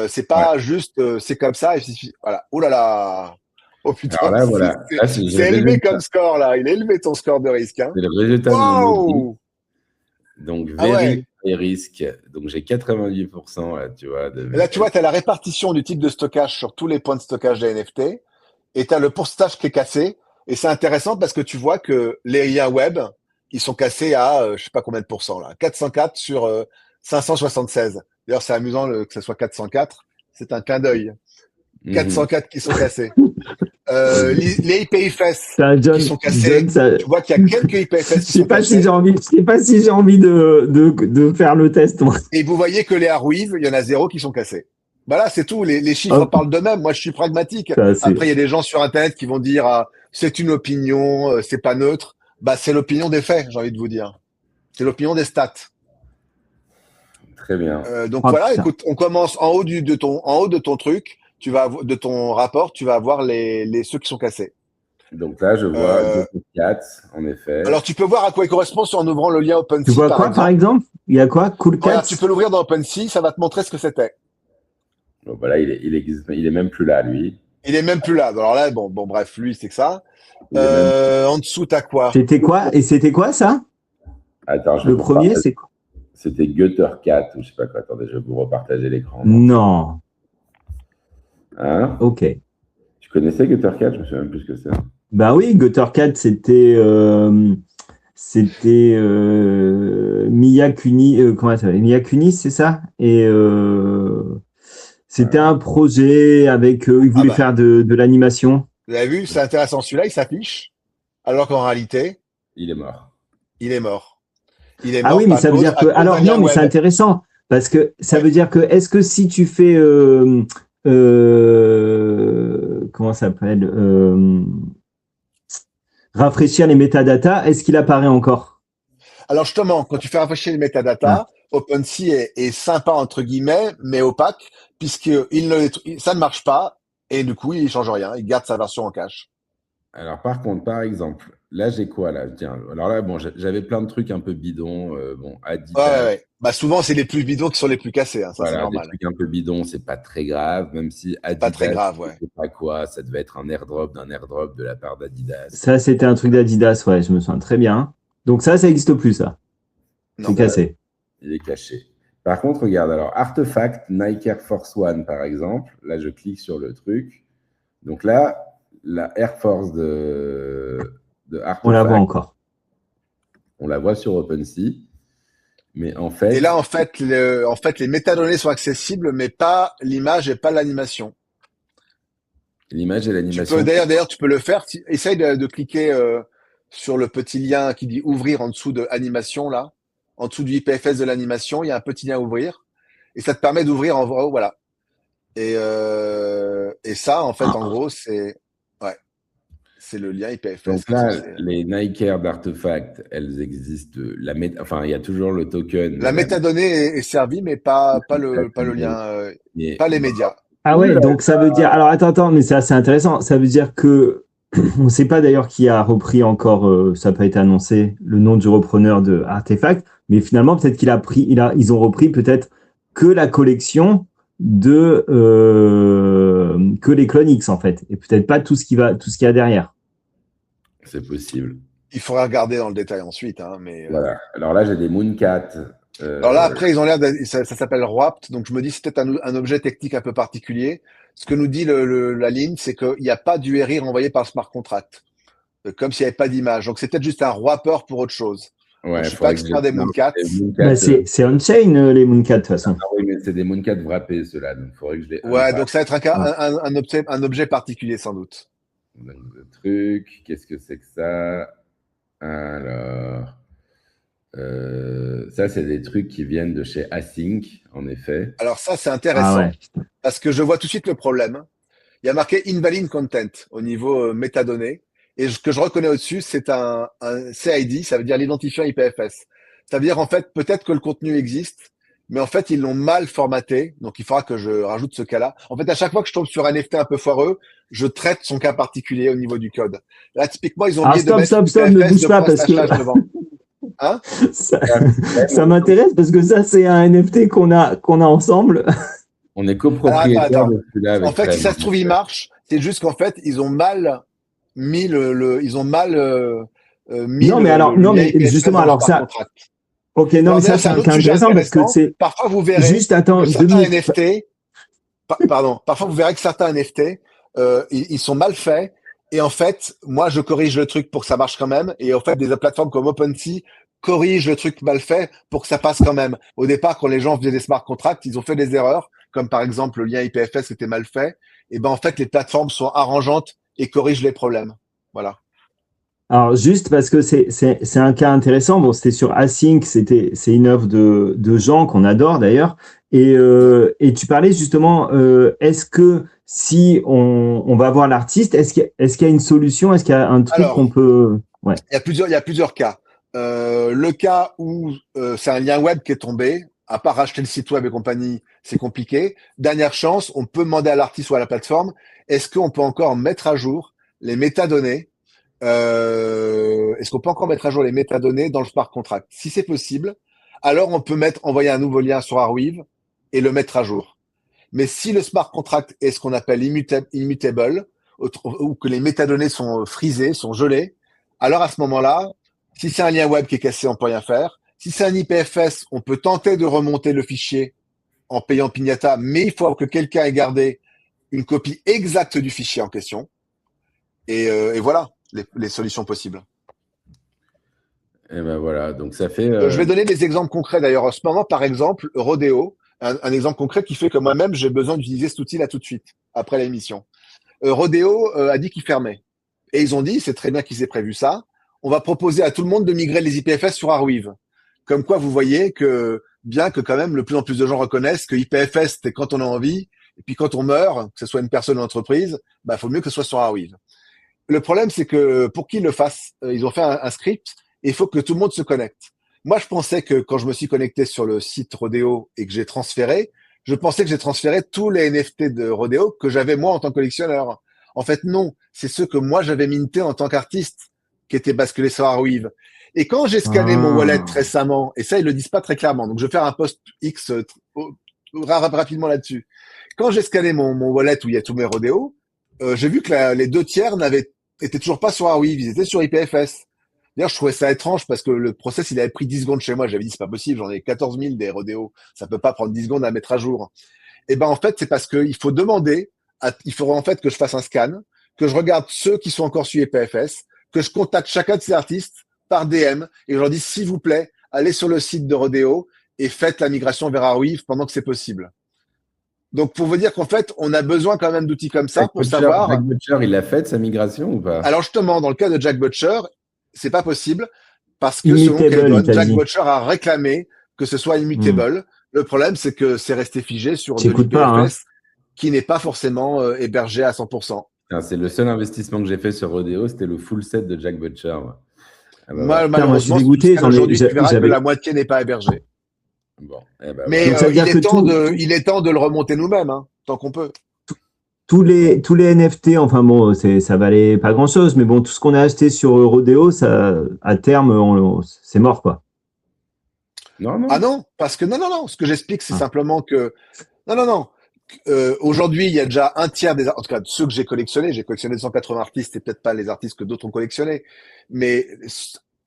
C'est pas juste, c'est comme ça, et voilà. Oh là là! Oh putain, alors là, voilà. C'est élevé comme score, là. Il est élevé ton score de risque. Hein. C'est le résultat de mon audit. Donc, et risque. Donc, j'ai 98%, là, tu vois. Et là, tu vois, tu as la répartition du type de stockage sur tous les points de stockage des NFT, et tu as le pourcentage qui est cassé. Et c'est intéressant parce que tu vois que les liens web, ils sont cassés à, je sais pas combien de pourcents, là. 404 sur 576. D'ailleurs, c'est amusant que ce soit 404. C'est un clin d'œil. 404 qui sont cassés. Les IPFS qui sont cassés. Tu vois qu'il y a quelques IPFS qui sont cassés. Je sais pas si j'ai envie de faire le test, moi. Et vous voyez que les Arweave, il y en a 0 qui sont cassés. Voilà, c'est tout. Les chiffres parlent d'eux-mêmes. Moi, je suis pragmatique. Après, il y a des gens sur Internet qui vont dire c'est une opinion, c'est pas neutre. C'est l'opinion des faits, j'ai envie de vous dire. C'est l'opinion des stats. Très bien. Donc voilà, écoute, on commence en haut de ton truc. De ton rapport, tu vas avoir ceux qui sont cassés. Donc là, je vois 4, en effet. Alors, tu peux voir à quoi il correspond en ouvrant le lien OpenSea. Tu vois quoi, par exemple? Il y a quoi? Cool Cats? Voilà, tu peux l'ouvrir dans OpenSea, ça va te montrer ce que c'était. Donc voilà, il est même plus là, lui. Il est même plus là. Alors là, bon, bref, lui, c'est que ça. En dessous, t'as quoi? C'était quoi? Et c'était quoi, ça? Attends, le premier, c'est quoi? C'était Guttercat, ou je sais pas quoi. Attendez, je vais vous repartager l'écran. Non. Hein? Ok. Tu connaissais Guttercat? Je me souviens même plus ce que c'est. Bah oui, Guttercat, c'était Mia Kunis, comment ça s'appelle? Mia Kunis, c'est ça? Et c'était un projet avec, ils voulaient faire de l'animation. Vous avez vu, c'est intéressant. Celui-là, il s'affiche, alors qu'en réalité, il est mort. Il est mort. Il est ah mort. Oui, mais ça veut dire que. Alors non, mais c'est intéressant parce que ça veut dire que est-ce que si tu fais comment ça s'appelle rafraîchir les métadatas, est-ce qu'il apparaît encore? Alors justement, quand tu fais rafraîchir les métadatas, OpenSea est sympa entre guillemets, mais opaque, puisque ça ne marche pas et du coup il change rien, il garde sa version en cache. Alors par contre, par exemple, là j'ai quoi là? Tiens, alors là bon, j'avais plein de trucs un peu bidons, Adidas. Ouais. Souvent c'est les plus bidons qui sont les plus cassés, hein, ça voilà, c'est normal. Des trucs un peu bidons, c'est pas très grave, même si Adidas, pas très grave, ouais. Je sais pas quoi, ça devait être un airdrop de la part d'Adidas. Ça c'était un truc d'Adidas, ouais, je me souviens très bien. Donc ça n'existe plus, ça. C'est cassé. Il est caché. Par contre, regarde, alors Artefact, Nike Air Force One, par exemple. Là, je clique sur le truc. Donc là, la Air Force de Artefact. On la voit encore. On la voit sur OpenSea. Mais en fait. Et là, en fait, les métadonnées sont accessibles, mais pas l'image et pas l'animation. L'image et l'animation. D'ailleurs, tu peux le faire. Essaye de cliquer sur le petit lien qui dit ouvrir en dessous de animation, là. En dessous du IPFS de l'animation, il y a un petit lien ouvrir. Et ça te permet d'ouvrir en gros, voilà. Et ça, en fait, en gros, c'est le lien IPFS. Donc là, les Nike Air d'Artefact, elles existent. Enfin, il y a toujours le token. La métadonnée est servie, mais pas le lien, pas les médias. Ah ouais, donc ça veut dire. Alors attends, mais c'est assez intéressant. Ça veut dire que on ne sait pas d'ailleurs qui a repris encore. Ça n'a pas été annoncé le nom du repreneur de Artefact, mais finalement peut-être ils ont repris peut-être que la collection de que les Clone X en fait, et peut-être pas tout ce qu'il y a derrière. C'est possible. Il faudra regarder dans le détail ensuite, hein, mais. Voilà. Alors là, j'ai des Mooncat. Alors là, après, ils ont l'air ça s'appelle Wrapped, donc je me dis c'est peut-être un objet technique un peu particulier. Ce que nous dit la ligne, c'est qu'il n'y a pas d'URI renvoyé par le smart contract, comme s'il n'y avait pas d'image. Donc c'est peut-être juste un wrapper pour autre chose. Ouais, je suis pas expert des Mooncat. C'est on-chain les Mooncat de toute façon. Ah oui, mais c'est des Mooncat wrappés ceux-là, donc il faudrait que je les. Ouais, donc ça va être un objet particulier sans doute. Donc, le truc, qu'est-ce que c'est que ça? Alors. Ça, c'est des trucs qui viennent de chez Async, en effet. Alors ça, c'est intéressant, parce que je vois tout de suite le problème. Il y a marqué invalid content au niveau métadonnées, et ce que je reconnais au-dessus, c'est un CID, ça veut dire l'identifiant IPFS. Ça veut dire en fait peut-être que le contenu existe, mais en fait ils l'ont mal formaté, donc il faudra que je rajoute ce cas-là. En fait, à chaque fois que je tombe sur un NFT un peu foireux, je traite son cas particulier au niveau du code. Là, typiquement, ils ont oublié de mettre stop, ne bouge pas parce que devant. Hein ça m'intéresse parce que ça c'est un NFT qu'on a ensemble. On est copropriétaire de celui-là. En fait, si ça se trouve, il marche. C'est juste qu'en fait, ils ont mal mis ils ont mal mis non, mais alors, non, mais justement, alors ça. Ok, non, mais ça c'est intéressant parce que c'est. Parfois, vous verrez. Juste attends, certains NFT. Pardon. Parfois, vous verrez que certains NFT, ils sont mal faits. Et en fait, moi, je corrige le truc pour que ça marche quand même. Et en fait, des plateformes comme OpenSea corrigent le truc mal fait pour que ça passe quand même. Au départ, quand les gens faisaient des smart contracts, ils ont fait des erreurs, comme par exemple le lien IPFS était mal fait. Et ben en fait, les plateformes sont arrangeantes et corrigent les problèmes. Voilà. Alors juste parce que c'est un cas intéressant. Bon, c'était sur Async, c'est une œuvre de gens qu'on adore d'ailleurs. Et tu parlais justement, est-ce que si on va voir l'artiste, est-ce qu'il y a une solution, est-ce qu'il y a un truc qu'on peut. Ouais. Il y a plusieurs cas. Le cas où c'est un lien web qui est tombé, à part racheter le site web et compagnie, c'est compliqué. Dernière chance, on peut demander à l'artiste ou à la plateforme, est-ce qu'on peut encore mettre à jour les métadonnées Est-ce qu'on peut encore mettre à jour les métadonnées dans le smart contract? Si c'est possible, alors on peut envoyer un nouveau lien sur Arweave et le mettre à jour. Mais si le smart contract est ce qu'on appelle immutable, ou que les métadonnées sont frisées, sont gelées, alors à ce moment-là, si c'est un lien web qui est cassé, on peut rien faire. Si c'est un IPFS, on peut tenter de remonter le fichier en payant Pignata, mais il faut que quelqu'un ait gardé une copie exacte du fichier en question. Et voilà les solutions possibles. Et ben voilà, donc ça fait. Je vais donner des exemples concrets d'ailleurs. En ce moment, par exemple, Rodeo, un exemple concret qui fait que moi-même, j'ai besoin d'utiliser cet outil là tout de suite, après l'émission. Rodeo a dit qu'il fermait. Et ils ont dit, c'est très bien qu'ils aient prévu ça, on va proposer à tout le monde de migrer les IPFS sur Arweave. Comme quoi, vous voyez que bien que quand même, de plus en plus de gens reconnaissent que IPFS, c'est quand on a envie, et puis quand on meurt, que ce soit une personne ou une entreprise, bah, faut mieux que ce soit sur Arweave. Le problème, c'est que pour qu'ils le fassent, ils ont fait un script, et il faut que tout le monde se connecte. Moi, je pensais que quand je me suis connecté sur le site Rodeo et que j'ai transféré, je pensais que j'ai transféré tous les NFT de Rodeo que j'avais moi en tant que collectionneur. En fait, non. C'est ceux que moi j'avais minté en tant qu'artiste qui étaient basculés sur Arweave. Et quand j'ai scanné mon wallet récemment, et ça, ils le disent pas très clairement, donc je vais faire un post X rapidement là-dessus. Quand j'ai scanné mon wallet où il y a tous mes Rodeo, j'ai vu que les 2/3 étaient toujours pas sur Arweave, ils étaient sur IPFS. D'ailleurs, je trouvais ça étrange parce que le process, il avait pris 10 secondes chez moi. J'avais dit, c'est pas possible, j'en ai 14 000 des Rodeo. Ça peut pas prendre 10 secondes à mettre à jour. Et ben, en fait, c'est parce qu'il faut demander, il faudrait en fait que je fasse un scan, que je regarde ceux qui sont encore sur IPFS, que je contacte chacun de ces artistes par DM et je leur dis, s'il vous plaît, allez sur le site de Rodeo et faites la migration vers Arweave pendant que c'est possible. Donc, pour vous dire qu'en fait, on a besoin quand même d'outils comme ça pour savoir. Jack Butcher, il a fait sa migration ou pas? Alors, justement, dans le cas de Jack Butcher, c'est pas possible parce que selon Keldon, Jack Butcher a réclamé que ce soit immutable. Le problème, c'est que c'est resté figé sur de l'IPFS qui n'est pas forcément hébergé à 100%. C'est le seul investissement que j'ai fait sur Rodeo, c'était le full set de Jack Butcher. Moi, malheureusement, aujourd'hui, tu verras que la moitié n'est pas hébergée. Bon, mais il est temps de le remonter nous-mêmes, hein, tant qu'on peut. Tous les NFT, enfin bon, ça valait pas grand-chose, mais bon, tout ce qu'on a acheté sur Rodeo, ça, à terme, c'est mort, quoi. Non. Ah non, parce que non. Ce que j'explique, c'est simplement que non. Aujourd'hui, il y a déjà un tiers en tout cas, de ceux que j'ai collectionnés 280 artistes et peut-être pas les artistes que d'autres ont collectionnés, mais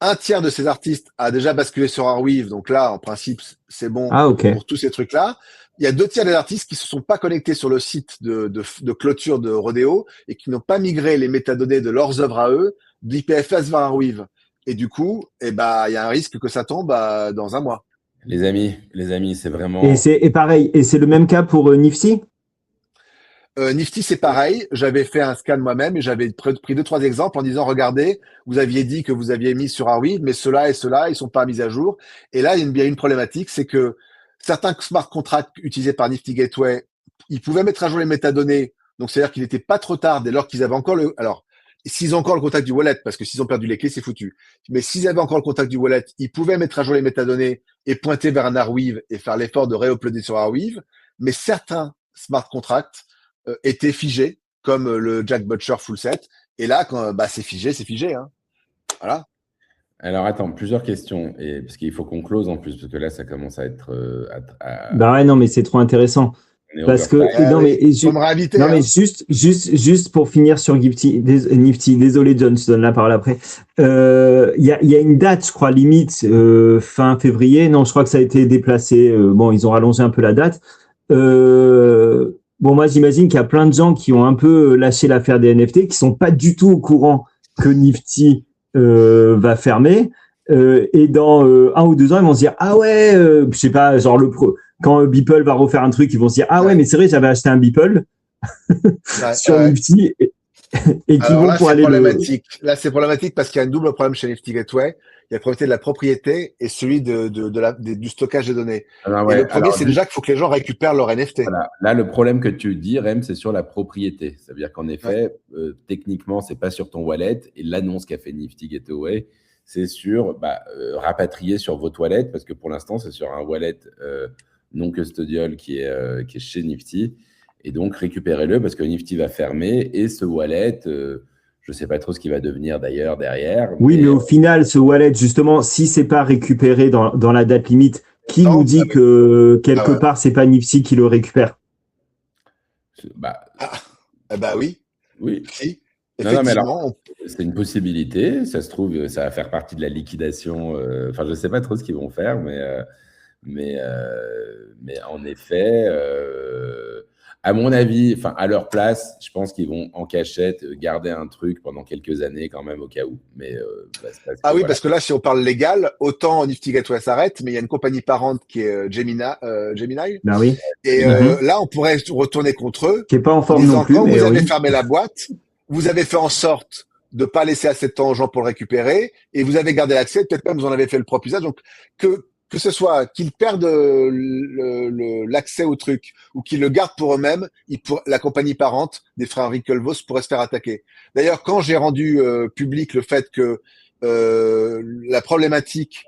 un tiers de ces artistes a déjà basculé sur Arweave. Donc là, en principe, c'est bon pour tous ces trucs-là. Il y a 2 tiers des artistes qui se sont pas connectés sur le site de clôture de Rodeo et qui n'ont pas migré les métadonnées de leurs œuvres à eux d'IPFS vers Arweave. Et du coup, il y a un risque que ça tombe dans un mois. Les amis, c'est vraiment. Et pareil, et c'est le même cas pour Nifty? Nifty, c'est pareil. J'avais fait un scan moi-même et j'avais pris 2-3 exemples en disant, regardez, vous aviez dit que vous aviez mis sur Arweave, mais ceux-là et ceux-là, ils sont pas mis à jour. Et là, il y a une problématique, c'est que certains smart contracts utilisés par Nifty Gateway, ils pouvaient mettre à jour les métadonnées. Donc, c'est-à-dire qu'il n'était pas trop tard dès lors qu'ils avaient encore alors, s'ils ont encore le contact du wallet, parce que s'ils ont perdu les clés, c'est foutu. Mais s'ils avaient encore le contact du wallet, ils pouvaient mettre à jour les métadonnées et pointer vers un Arweave et faire l'effort de réuploader sur Arweave. Mais certains smart contracts étaient figés, comme le Jack Butcher full set. Et là, quand c'est figé. Hein. Voilà. Alors, attends, plusieurs questions. Parce qu'il faut qu'on close en plus, parce que là, ça commence à être. Bah ouais, non, mais c'est trop intéressant. Parce que juste pour finir sur Nifty, désolé John, je te donne la parole après. Il y a une date, je crois, limite fin février. Non, je crois que ça a été déplacé. Bon, ils ont rallongé un peu la date. Bon, moi, j'imagine qu'il y a plein de gens qui ont un peu lâché l'affaire des NFT, qui sont pas du tout au courant que Nifty va fermer. Et dans 1 ou 2 ans, ils vont se dire ah ouais, je sais pas, genre quand Beeple va refaire un truc, ils vont se dire ah ouais, mais c'est vrai, j'avais acheté un Beeple sur Nifty et qui vont pour aller problématique. Là, c'est problématique parce qu'il y a un double problème chez Nifty Gateway. Il y a le problème de la propriété et celui du stockage des données. Et le premier, c'est déjà qu'il faut que les gens récupèrent leur NFT. Voilà. Là, le problème que tu dis, Rem, c'est sur la propriété. Ça veut dire qu'en effet, techniquement, c'est pas sur ton wallet. Et l'annonce qu'a fait Nifty Gateway, c'est sur rapatrier sur vos toilettes, parce que pour l'instant, c'est sur un wallet non custodial qui est chez Nifty. Et donc, récupérez-le parce que Nifty va fermer. Et ce wallet, je ne sais pas trop ce qu'il va devenir d'ailleurs derrière. Oui, mais au final, ce wallet, justement, si ce n'est pas récupéré dans la date limite, qui nous dit que quelque part, ce n'est pas Nifty qui le récupère? Oui. Oui. Si. Non, mais alors, c'est une possibilité. Ça se trouve, ça va faire partie de la liquidation. Enfin, je ne sais pas trop ce qu'ils vont faire, mais en effet, à mon avis, enfin, à leur place, je pense qu'ils vont en cachette garder un truc pendant quelques années quand même au cas où. Mais parce que là, si on parle légal, autant Nifty Gateway s'arrête, mais il y a une compagnie parente qui est Gemini. Ben oui. Et là, on pourrait retourner contre eux. Qui n'est pas en forme non plus. Quand vous avez fermé la boîte, vous avez fait en sorte de pas laisser assez de temps aux gens pour le récupérer, et vous avez gardé l'accès. Peut-être même vous en avez fait le propre usage. Donc que ce soit qu'ils perdent l'accès au truc ou qu'ils le gardent pour eux-mêmes, la compagnie parente des frères Winklevoss pourrait se faire attaquer. D'ailleurs, quand j'ai rendu public le fait que la problématique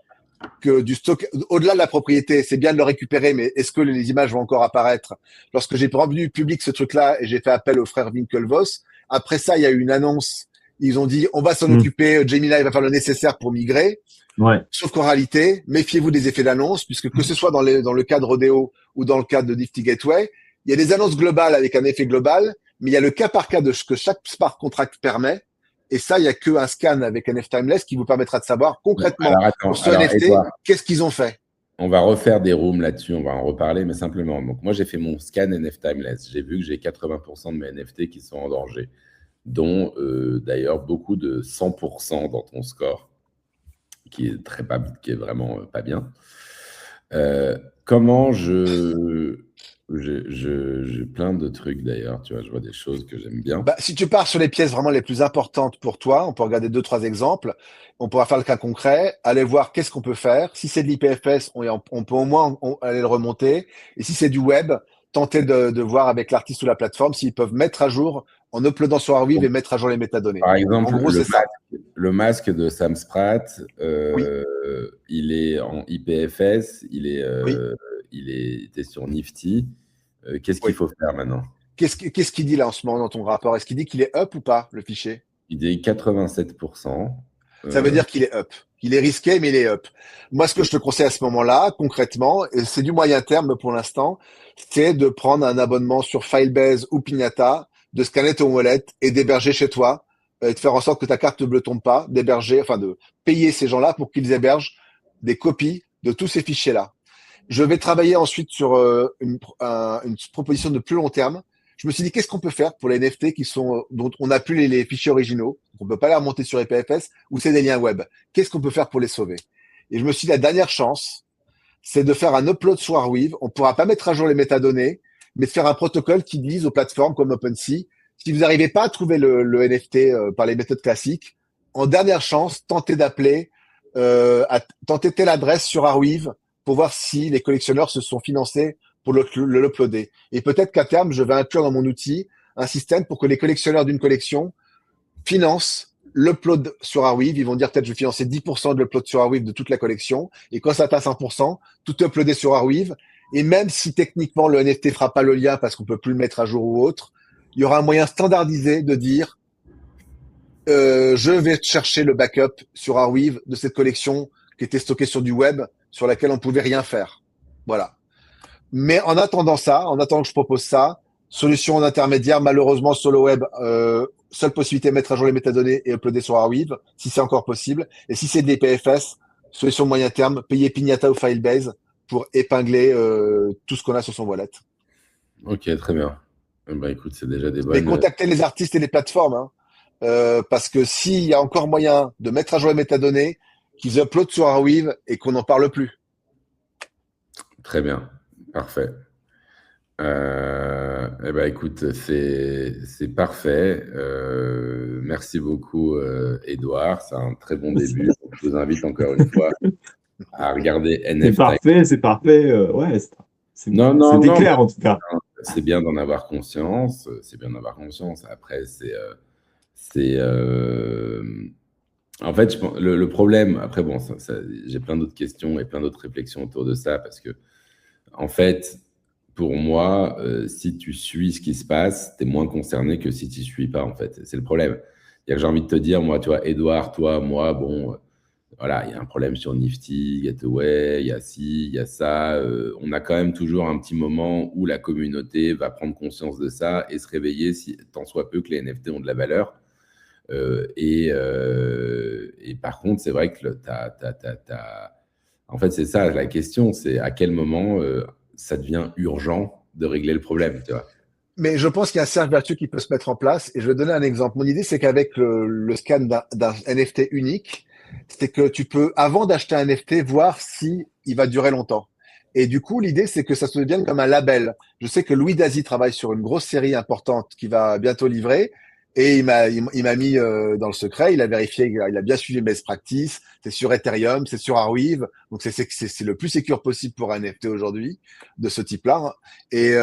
que du stock, au-delà de la propriété, c'est bien de le récupérer, mais est-ce que les images vont encore apparaître? Lorsque j'ai rendu public ce truc-là et j'ai fait appel aux frères Winklevoss, après ça, il y a eu une annonce. Ils ont dit, on va s'en occuper, Gemini va faire le nécessaire pour migrer. Ouais. Sauf qu'en réalité, méfiez-vous des effets d'annonce, puisque que ce soit dans le cas de Rodeo ou dans le cas de Nifty Gateway, il y a des annonces globales avec un effet global, mais il y a le cas par cas de ce que chaque smart contract permet. Et ça, il y a qu'un scan avec NF Timeless qui vous permettra de savoir concrètement pour ce NFT, qu'est-ce qu'ils ont fait. On va refaire des rooms là-dessus, on va en reparler, mais simplement. Donc, moi, j'ai fait mon scan NF Timeless. J'ai vu que j'ai 80% de mes NFT qui sont en danger, dont d'ailleurs beaucoup de 100% dans ton score. qui est vraiment pas bien. Comment j'ai plein de trucs d'ailleurs, tu vois, je vois des choses que j'aime bien. Si tu pars sur les pièces vraiment les plus importantes pour toi, on peut regarder 2-3 exemples. On pourra faire le cas concret, aller voir qu'est-ce qu'on peut faire. Si c'est de l'IPFS, on peut au moins aller le remonter. Et si c'est du web, tenter de voir avec l'artiste ou la plateforme s'ils peuvent mettre à jour en uploadant sur Arweave et mettre à jour les métadonnées. Par exemple, en gros, c'est ça. Le masque de Sam Spratt, il est en IPFS, il était sur Nifty. Qu'est-ce qu'il faut faire maintenant? Qu'est-ce qu'il dit là en ce moment dans ton rapport? Est-ce qu'il dit qu'il est up ou pas, le fichier? Il dit 87%. Ça veut dire qu'il est up. Il est risqué, mais il est up. Moi, ce que je te conseille à ce moment-là, concrètement, et c'est du moyen terme pour l'instant, c'est de prendre un abonnement sur Firebase ou Pignata, de scanner ton wallet et d'héberger chez toi, et de faire en sorte que ta carte bleue tombe pas, de payer ces gens-là pour qu'ils hébergent des copies de tous ces fichiers-là. Je vais travailler ensuite sur une proposition de plus long terme. Je me suis dit, qu'est-ce qu'on peut faire pour les NFT dont on n'a plus les fichiers originaux, on ne peut pas les remonter sur IPFS, ou c'est des liens web. Qu'est-ce qu'on peut faire pour les sauver? Et je me suis dit, la dernière chance, c'est de faire un upload sur Arweave. On ne pourra pas mettre à jour les métadonnées, mais de faire un protocole qui dise aux plateformes comme OpenSea, si vous n'arrivez pas à trouver le NFT par les méthodes classiques, en dernière chance, tentez d'appeler, tentez telle adresse sur Arweave pour voir si les collectionneurs se sont financés pour l'uploader. Et peut-être qu'à terme, je vais inclure dans mon outil un système pour que les collectionneurs d'une collection financent l'upload sur Arweave. Ils vont dire peut-être je vais financer 10% de l'upload sur Arweave de toute la collection. Et quand ça atteint 100%, tout est uploadé sur Arweave. Et même si techniquement le NFT fera pas le lien parce qu'on peut plus le mettre à jour ou autre, il y aura un moyen standardisé de dire je vais chercher le backup sur Arweave de cette collection qui était stockée sur du web, sur laquelle on pouvait rien faire. Voilà. Mais en attendant que je propose ça, solution en intermédiaire, malheureusement sur le web, seule possibilité de mettre à jour les métadonnées et uploader sur Arweave, si c'est encore possible. Et si c'est des PFS, solution moyen terme, payer Pignata ou Firebase pour épingler tout ce qu'on a sur son wallet. Ok, très bien. Bah écoute, c'est déjà des bonnes... Mais contactez les artistes et les plateformes, hein, parce que s'il y a encore moyen de mettre à jour les métadonnées, qu'ils uploadent sur Arweave et qu'on n'en parle plus. Très bien. Parfait. Eh ben, écoute, c'est parfait. Merci beaucoup, Edouard. C'est un très bon début. Je vous invite encore une fois à regarder NFT. C'est parfait. Ouais, c'était clair en tout cas. C'est bien d'en avoir conscience. Après, en fait, le problème. Après, bon, j'ai plein d'autres questions et plein d'autres réflexions autour de ça parce que, en fait, pour moi, si tu suis ce qui se passe, tu es moins concerné que si tu ne suis pas, en fait. C'est le problème. J'ai envie de te dire, moi, tu vois, Edouard, toi, moi, bon, voilà, il y a un problème sur Nifty, Gateway, il y a ci, il y a ça. On a quand même toujours un petit moment où la communauté va prendre conscience de ça et se réveiller, tant soit peu que les NFT ont de la valeur. Et par contre, c'est vrai que en fait, c'est ça la question, c'est à quel moment ça devient urgent de régler le problème, tu vois. Mais je pense qu'il y a un cercle vertueux qui peut se mettre en place. Et je vais donner un exemple. Mon idée, c'est qu'avec le scan d'un NFT unique, c'est que tu peux, avant d'acheter un NFT, voir si il va durer longtemps. Et du coup, l'idée, c'est que ça se devienne comme un label. Je sais que Louis Dazi travaille sur une grosse série importante qui va bientôt livrer. Et il m'a mis dans le secret, il a vérifié, il a bien suivi mes best practices, c'est sur Ethereum, c'est sur Arweave, donc c'est le plus sécure possible pour un NFT aujourd'hui de ce type-là. Et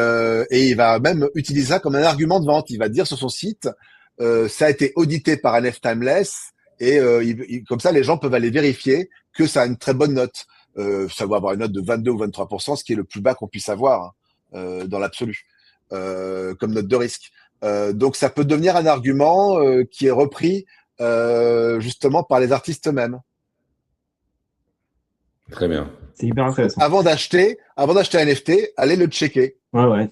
il va même utiliser ça comme un argument de vente. Il va dire sur son site, ça a été audité par NFT Timeless, et comme ça les gens peuvent aller vérifier que ça a une très bonne note. Ça va avoir une note de 22 ou 23%, ce qui est le plus bas qu'on puisse avoir dans l'absolu, comme note de risque. Donc ça peut devenir un argument qui est repris justement par les artistes eux-mêmes. Très bien. C'est hyper intéressant. Avant d'acheter un NFT, allez le checker. Ouais.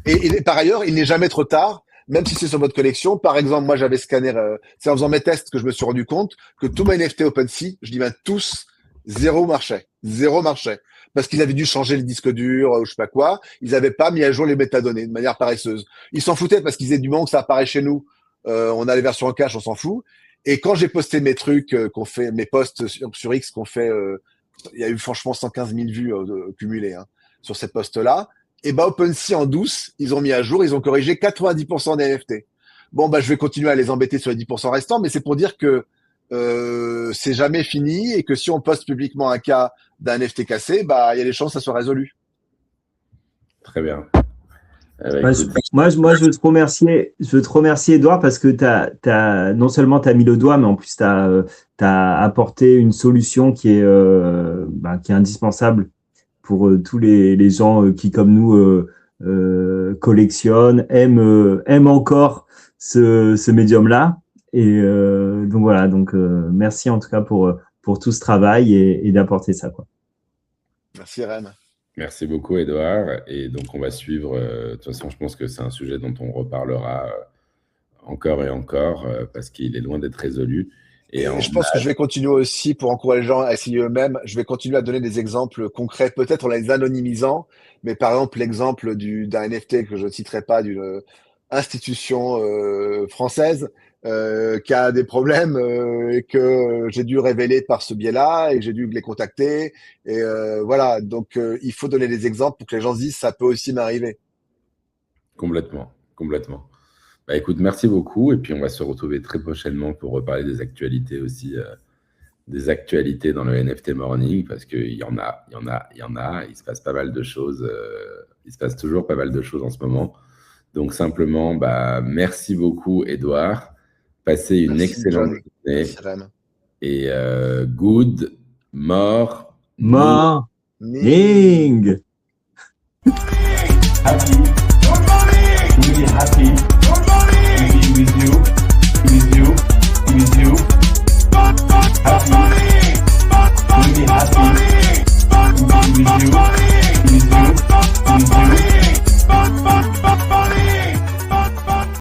Et par ailleurs, il n'est jamais trop tard, même si c'est sur votre collection. Par exemple, moi j'avais scanné, c'est en faisant mes tests que je me suis rendu compte que tous mes NFT OpenSea, je dis bien tous, zéro marchait. Parce qu'ils avaient dû changer le disque dur ou je sais pas quoi. Ils n'avaient pas mis à jour les métadonnées de manière paresseuse. Ils s'en foutaient parce qu'ils disaient du moment que ça apparaît chez nous, on a les versions en cache, on s'en fout. Et quand j'ai posté mes trucs, mes posts sur X qu'on fait, il y a eu franchement 115 000 vues cumulées sur ces posts-là. Et OpenSea en douce, ils ont mis à jour, ils ont corrigé 90% des NFT. Bon, je vais continuer à les embêter sur les 10% restants, mais c'est pour dire que c'est jamais fini et que si on poste publiquement un cas d'un NFT cassé, il y a des chances que ça soit résolu. Très bien. Moi, je veux te remercier, Edouard, parce que non seulement tu as mis le doigt, mais en plus tu as apporté une solution qui est indispensable pour tous les gens qui, comme nous, collectionnent, aiment encore ce médium-là. Et donc voilà, merci en tout cas pour tout ce travail et d'apporter ça, quoi. Merci, Rem. Merci beaucoup, Edouard. Et donc, on va suivre. De toute façon, je pense que c'est un sujet dont on reparlera encore et encore parce qu'il est loin d'être résolu. Et je pense que je vais continuer aussi pour encourager les gens à essayer eux-mêmes. Je vais continuer à donner des exemples concrets, peut-être en les anonymisant. Mais par exemple, l'exemple d'un NFT que je ne citerai pas, d'une institution française qui a des problèmes et que j'ai dû révéler par ce biais-là et que j'ai dû les contacter. Et voilà, donc il faut donner des exemples pour que les gens se disent ça peut aussi m'arriver. Complètement. Écoute, merci beaucoup. Et puis, on va se retrouver très prochainement pour reparler des actualités aussi, des actualités dans le NFT Morning, parce qu'il y en a. Il se passe pas mal de choses. Il se passe toujours pas mal de choses en ce moment. Donc, simplement, merci beaucoup, Edouard. Passez une excellente journée. Et good morning. Happy. Good morning. Really happy. Good morning. To be with you.